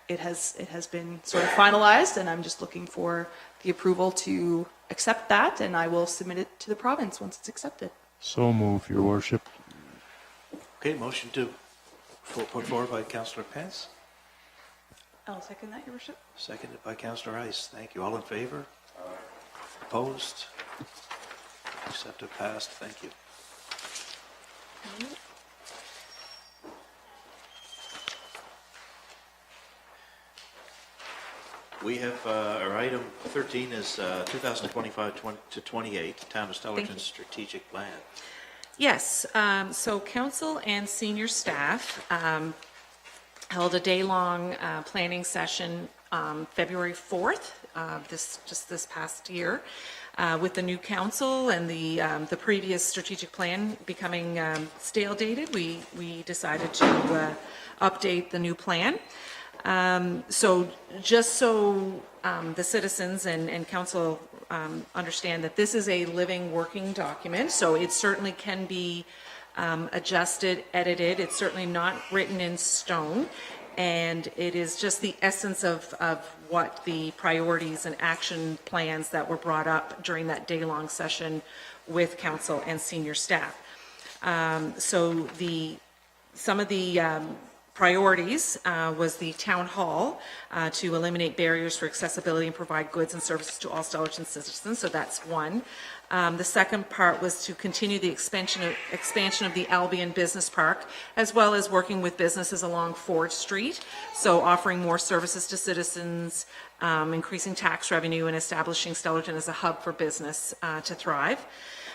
It has been sort of finalized, and I'm just looking for the approval to accept that, and I will submit it to the province once it's accepted. So move, Your Worship. Okay, motion to put forward by Councillor Pence, I'll second that, Your Worship. seconded by Councillor Ice. Thank you. All in favor? Opposed? Accepted, passed. Thank you. We have, our item 13 is 2025 to 28, Town of Thank you. Stellarton Strategic Plan. Yes, so council and senior staff held a day-long planning session February 4th, this past year. With the new council and the previous strategic plan becoming stale dated, we decided to update the new plan. So just so the citizens and council understand that this is a living, working document, so it certainly can be adjusted, edited. It's certainly not written in stone, and it is just the essence of what the priorities and action plans that were brought up during that day-long session with council and senior staff. So some of the priorities was the town hall to eliminate barriers for accessibility and provide goods and services to all Stellarton citizens. So that's one. The second part was to continue the expansion of the Albion Business Park, as well as working with businesses along Ford Street. So offering more services to citizens, increasing tax revenue, and establishing Stellarton as a hub for business to thrive.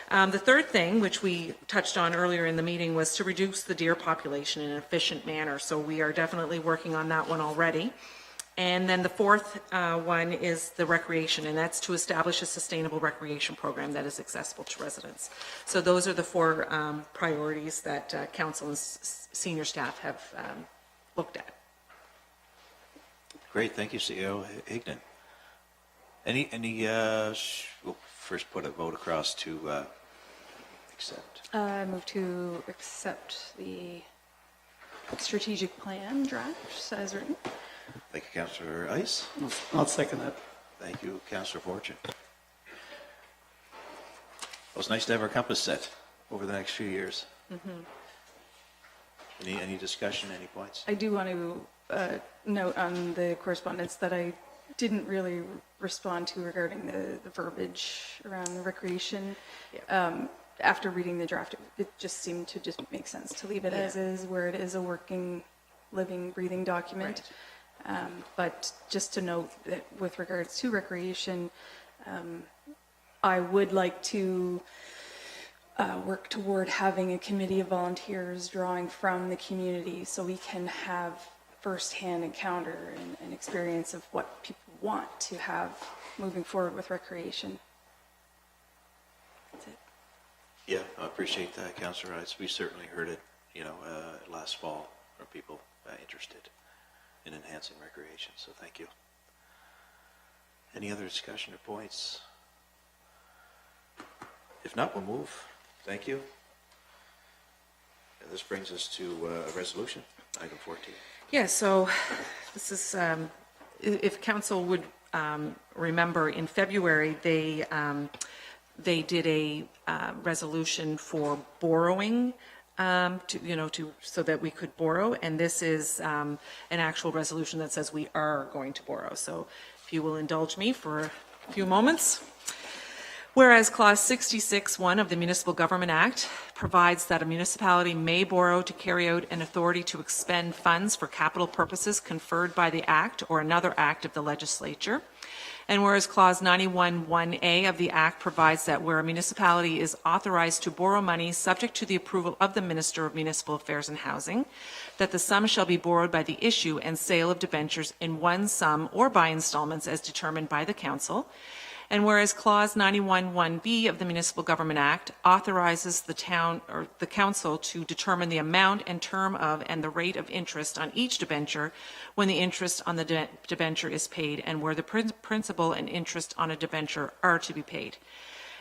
The third thing, which we touched on earlier in the meeting, was to reduce the deer population in an efficient manner. So we are definitely working on that one already. And then the fourth one is the recreation, and that's to establish a sustainable recreation program that is accessible to residents. So those are the four priorities that council and senior staff have looked at. Great, thank you, CEO Higdon. We'll first put a vote across to accept. I move to accept the strategic plan draft as written. Thank you, Councillor Ice. I'll second that. Thank you, Councillor Fortune. Well, it's nice to have our compass set over the next few years. Any discussion, any points? I do want to note on the correspondence that I didn't really respond to regarding the verbiage around the recreation. After reading the draft, it just seemed to just make sense to leave it as is, where it is a working, living, breathing document. But just to note that with regards to recreation, I would like to work toward having a committee of volunteers drawing from the community so we can have firsthand encounter and experience of what people want to have moving forward with recreation. That's it. Yeah, I appreciate that, Councillor Ice. We certainly heard it, last fall from people interested in enhancing recreation, so thank you. Any other discussion or points? If not, we'll move. Thank you. And this brings us to a resolution, item 14. Yeah, so this is, if council would remember, in February, they did a resolution for borrowing, so that we could borrow, and this is an actual resolution that says we are going to borrow. So if you will indulge me for a few moments. Whereas Clause 66(1) of the Municipal Government Act provides that a municipality may borrow to carry out an authority to expend funds for capital purposes conferred by the Act or another act of the legislature. And whereas Clause 91(1)(a) of the Act provides that where a municipality is authorized to borrow money subject to the approval of the Minister of Municipal Affairs and Housing, that the sum shall be borrowed by the issue and sale of debentures in one sum or by installments as determined by the Council. And whereas Clause 91(1)(b) of the Municipal Government Act authorizes the town or the council to determine the amount and term of and the rate of interest on each debenture when the interest on the debenture is paid and where the principal and interest on a debenture are to be paid.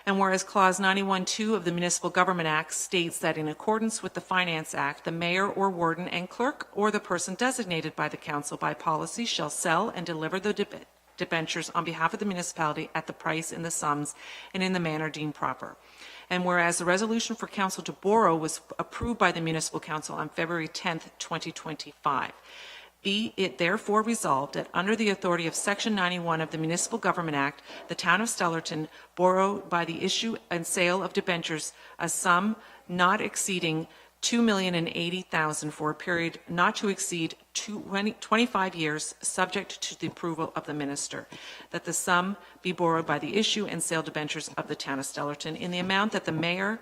And whereas Clause 91(2) of the Municipal Government Act states that in accordance with the Finance Act, the mayor or warden and clerk or the person designated by the council by policy shall sell and deliver the debentures on behalf of the municipality at the price in the sums and in the manner deemed proper. And whereas the resolution for council to borrow was approved by the Municipal Council on February 10th, 2025. Be it therefore resolved that under the authority of Section 91 of the Municipal Government Act, the Town of Stellarton borrow by the issue and sale of debentures a sum not exceeding $2,080,000 for a period not to exceed 25 years, subject to the approval of the minister. That the sum be borrowed by the issue and sale debentures of the Town of Stellarton in the amount that the mayor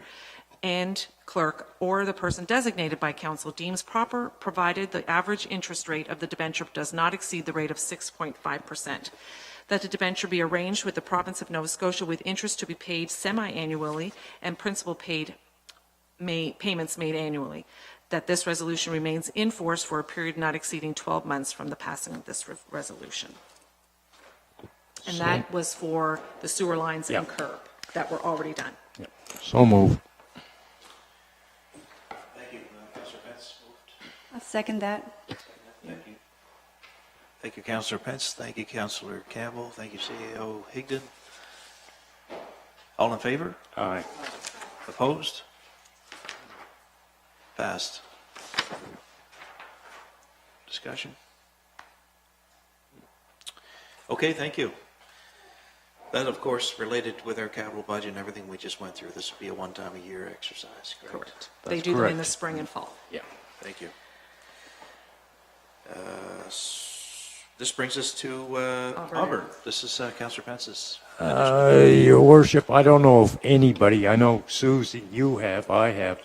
and clerk or the person designated by council deems proper, provided the average interest rate of the debenture does not exceed the rate of 6.5%. that the debenture be arranged with the province of Nova Scotia with interest to be paid semi-annually and principal payments made annually, that this resolution remains in force for a period not exceeding 12 months from the passing of this resolution. And that was for the sewer lines and curb that were already done. So move. Thank you. Councillor Pence moved. I'll second that. Thank you. Thank you, Councillor Pence. Thank you, Councillor Campbell. Thank you, CAO Higdon. All in favor? Aye. Opposed? Passed. Discussion? Okay, thank you. That, of course, related with our capital budget and everything we just went through. This would be a one-time-a-year exercise, correct? Correct. They That's do them in correct. the spring and fall. Yeah, thank you. This brings us to Auburn. This is Councillor Pence's. Your worship, I don't know if anybody, I know Susie, you have, I have,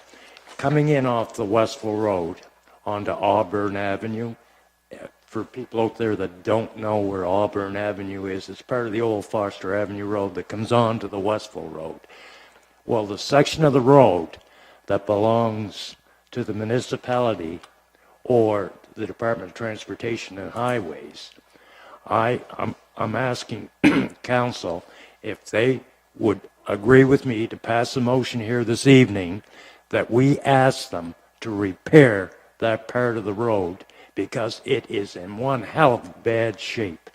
coming in off the Westville Road onto Auburn Avenue. For people out there that don't know where Auburn Avenue is, it's part of the old Foster Avenue Road that comes on to the Westville Road. Well, the section of the road that belongs to the municipality or the Department of Transportation and Highways, I'm asking council if they would agree with me to pass a motion here this evening that we ask them to repair that part of the road because it is in one hell of bad shape.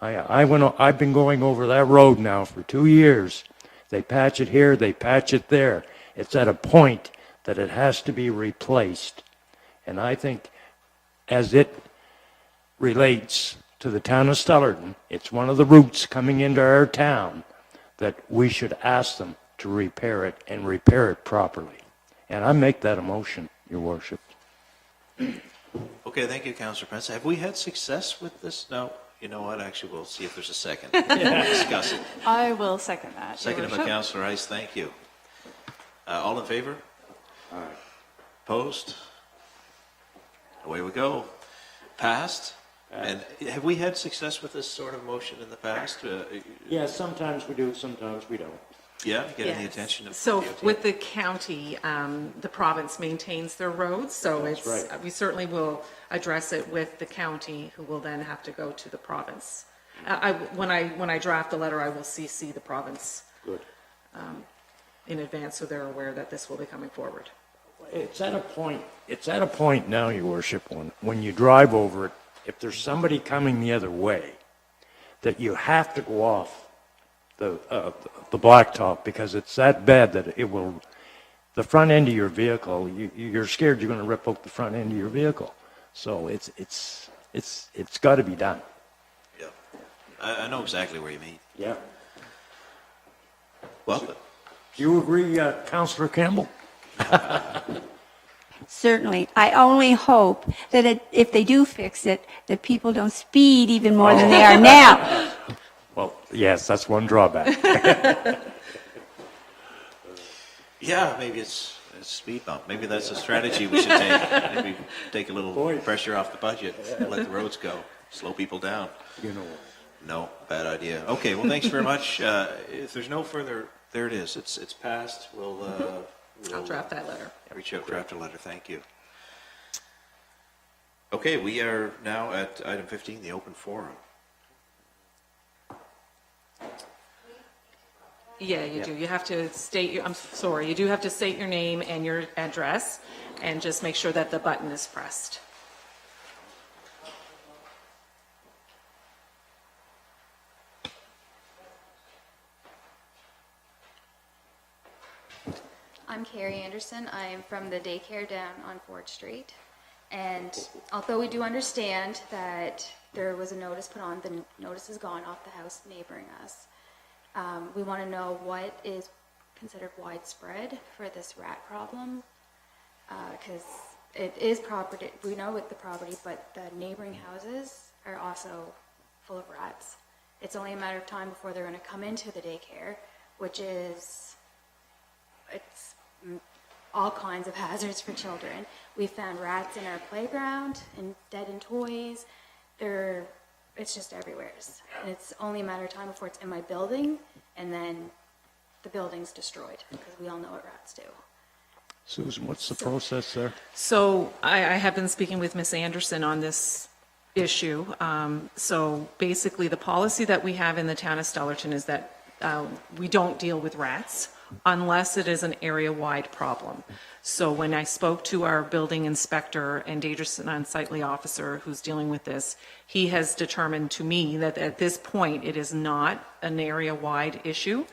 I've been going over that road now for 2 years. They patch it here, they patch it there. It's at a point that it has to be replaced. And I think as it relates to the town of Stellarton, it's one of the routes coming into our town that we should ask them to repair it and repair it properly. And I make that a motion, Your Worship. Okay, thank you, Councillor Pence. Have we had success with this? No. You know what? Actually, we'll see if there's a second. We'll discuss it. I will second that, Your Seconded by Worship. Councillor Rice. Thank you. All in favor? Aye. Opposed? Away we go. Passed. And have we had success with this sort of motion in the past? Yeah, sometimes we do, sometimes we don't. Yeah, getting the Yes. attention of So DOT? with the county, the province maintains their roads, so That's it's, right. we certainly will address it with the county, who will then have to go to the province. When I draft a letter, I will CC the province Good. in advance, so they're aware that this will be coming forward. It's at a point now, Your Worship, when you drive over it, if there's somebody coming the other way, that you have to go off the blacktop because it's that bad that it will, the front end of your vehicle, you're scared you're going to rip out the front end of your vehicle. So it's got to be done. Yeah. I know exactly where you mean. Yeah. Well, Do you agree, Councillor Campbell? Certainly. I only hope that if they do fix it, that people don't speed even more than they are now. Well, yes, that's one drawback. yeah, maybe it's a speed bump. Maybe that's a strategy we should take. Maybe take a little pressure off the budget, let the roads go, slow people down. You know. No, bad idea. Okay, well, thanks very much. If there's no further, there it is. It's passed. We'll I'll draft that letter. reach out, draft a letter. Thank you. Okay, we are now at item 15, the open forum. Yeah, you do. You have to state your, I'm sorry, you do have to state your name and your address, and just make sure that the button is pressed. I'm Carrie Anderson. I am from the daycare down on Ford Street. And although we do understand that there was a notice put on, the notice is gone off the house neighboring us. We want to know what is considered widespread for this rat problem. Because it is property, we know with the property, but the neighboring houses are also full of rats. It's only a matter of time before they're going to come into the daycare, which is, it's all kinds of hazards for children. We found rats in our playground and dead in toys. They're it's just everywhere. And it's only a matter of time before it's in my building, and then the building's destroyed, because we all know what rats do. Susan, what's the process there? So I have been speaking with Ms. Anderson on this issue. So basically, the policy that we have in the town of Stellarton is that we don't deal with rats unless it is an area-wide problem. So when I spoke to our building inspector and dangerous and unsightly officer who's dealing with this, he has determined to me that at this point, it is not an area-wide issue.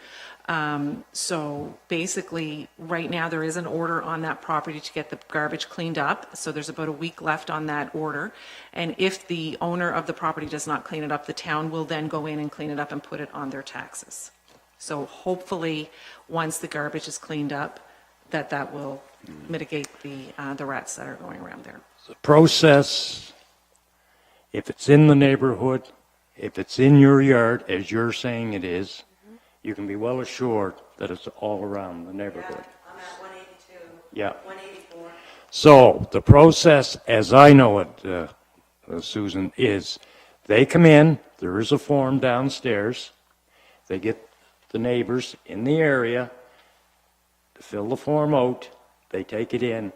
So basically, right now, there is an order on that property to get the garbage cleaned up. So there's about a week left on that order. And if the owner of the property does not clean it up, the town will then go in and clean it up and put it on their taxes. So hopefully, once the garbage is cleaned up, that will mitigate the rats that are going around there. The process, if it's in the neighborhood, if it's in your yard, as you're saying it is, you can be well assured that it's all around the neighborhood. I'm at 182. Yeah. 184. So the process, as I know it, Susan, is they come in, there is a form downstairs, they get the neighbors in the area to fill the form out, they take it in,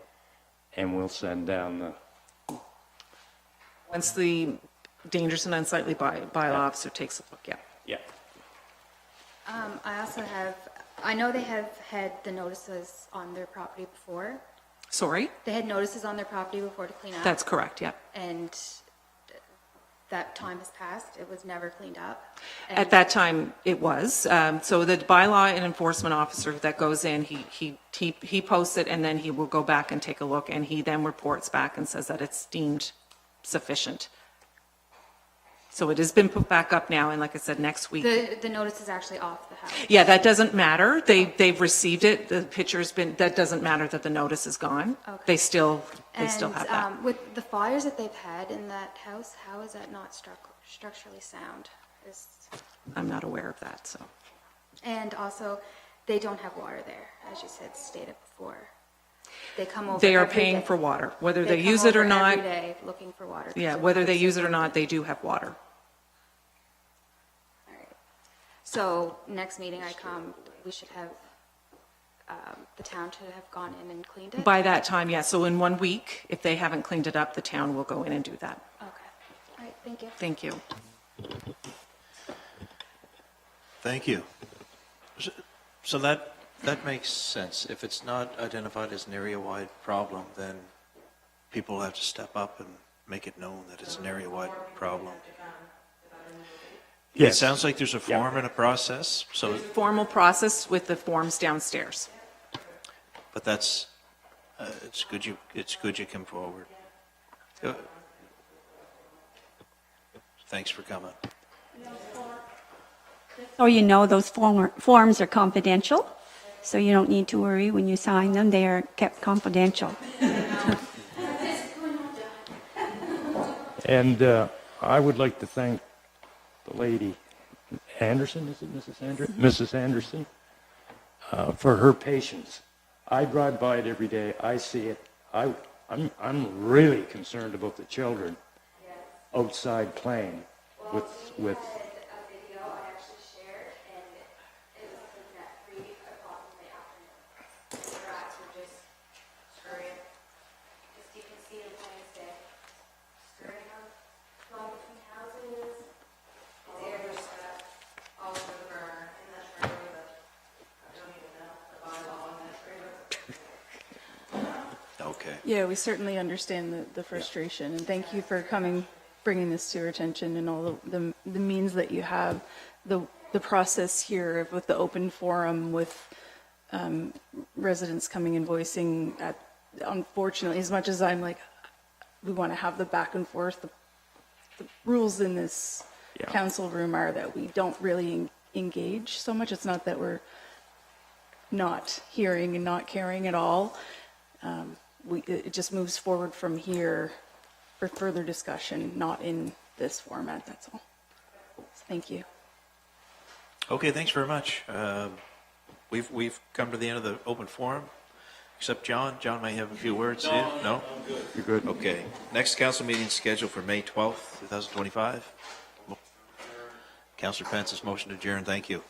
and we'll send down the... Once the dangerous and unsightly bylaw officer takes a look, yeah. Yeah. I also I know they have had the notices on their property before. Sorry? They had notices on their property before to clean up. That's correct, yeah. And that time has passed. It was never cleaned up. At that time, it was. So the bylaw and enforcement officer that goes in, he posts it, and then he will go back and take a look, and he then reports back and says that it's deemed sufficient. So it has been put back up now, and like I said, next week. The notice is actually off the house. Yeah, that doesn't matter. They've received it. The picture's been, that doesn't matter that the notice is gone. Okay. They still have that. With the fires that they've had in that house, how is that not structurally sound? I'm not aware of that, so. And also, they don't have water there, as you stated before. They come over They are every paying day. for water, whether they come use it or over not. Every day looking for water. Yeah, whether they use it or not, they do have water. All right. So next meeting I come, we should have, the town should have gone in and cleaned it? By that time, yeah, so in 1 week, if they haven't cleaned it up, the town will go in and do that. Okay. All right, thank you. Thank you. Thank you. So that makes sense. If it's not identified as an area-wide problem, then people have to step up and make it known that it's an area-wide problem. It Yes. sounds like there's a form and a process, so, Formal process with the forms downstairs. but that's, it's good you come forward. Thanks for coming. So you know those forms are confidential, so you don't need to worry when you sign them. They are kept confidential. And I would like to thank the lady, Anderson, is it Mrs. Anderson? Mrs. Anderson, for her patience. I drive by it every day. I see it. I'm really concerned about the children outside playing with Okay. Yeah, we certainly understand the frustration, and thank you for bringing this to our attention and all the means that you have, the process here with the open forum, with residents coming and voicing. Unfortunately, as much as I'm like, we want to have the back and forth, the rules in this council room are that we don't really engage so much. It's not that we're not hearing and not caring at all. It just moves forward from here for further discussion, not in this format, that's all. Thank you. Okay, thanks very much. We've come to the end of the open forum, except John. John may have a few words. No? You're good. Okay. Next council meeting is scheduled for May 12th, 2025. Councillor Pence's motion to adjourn, thank you.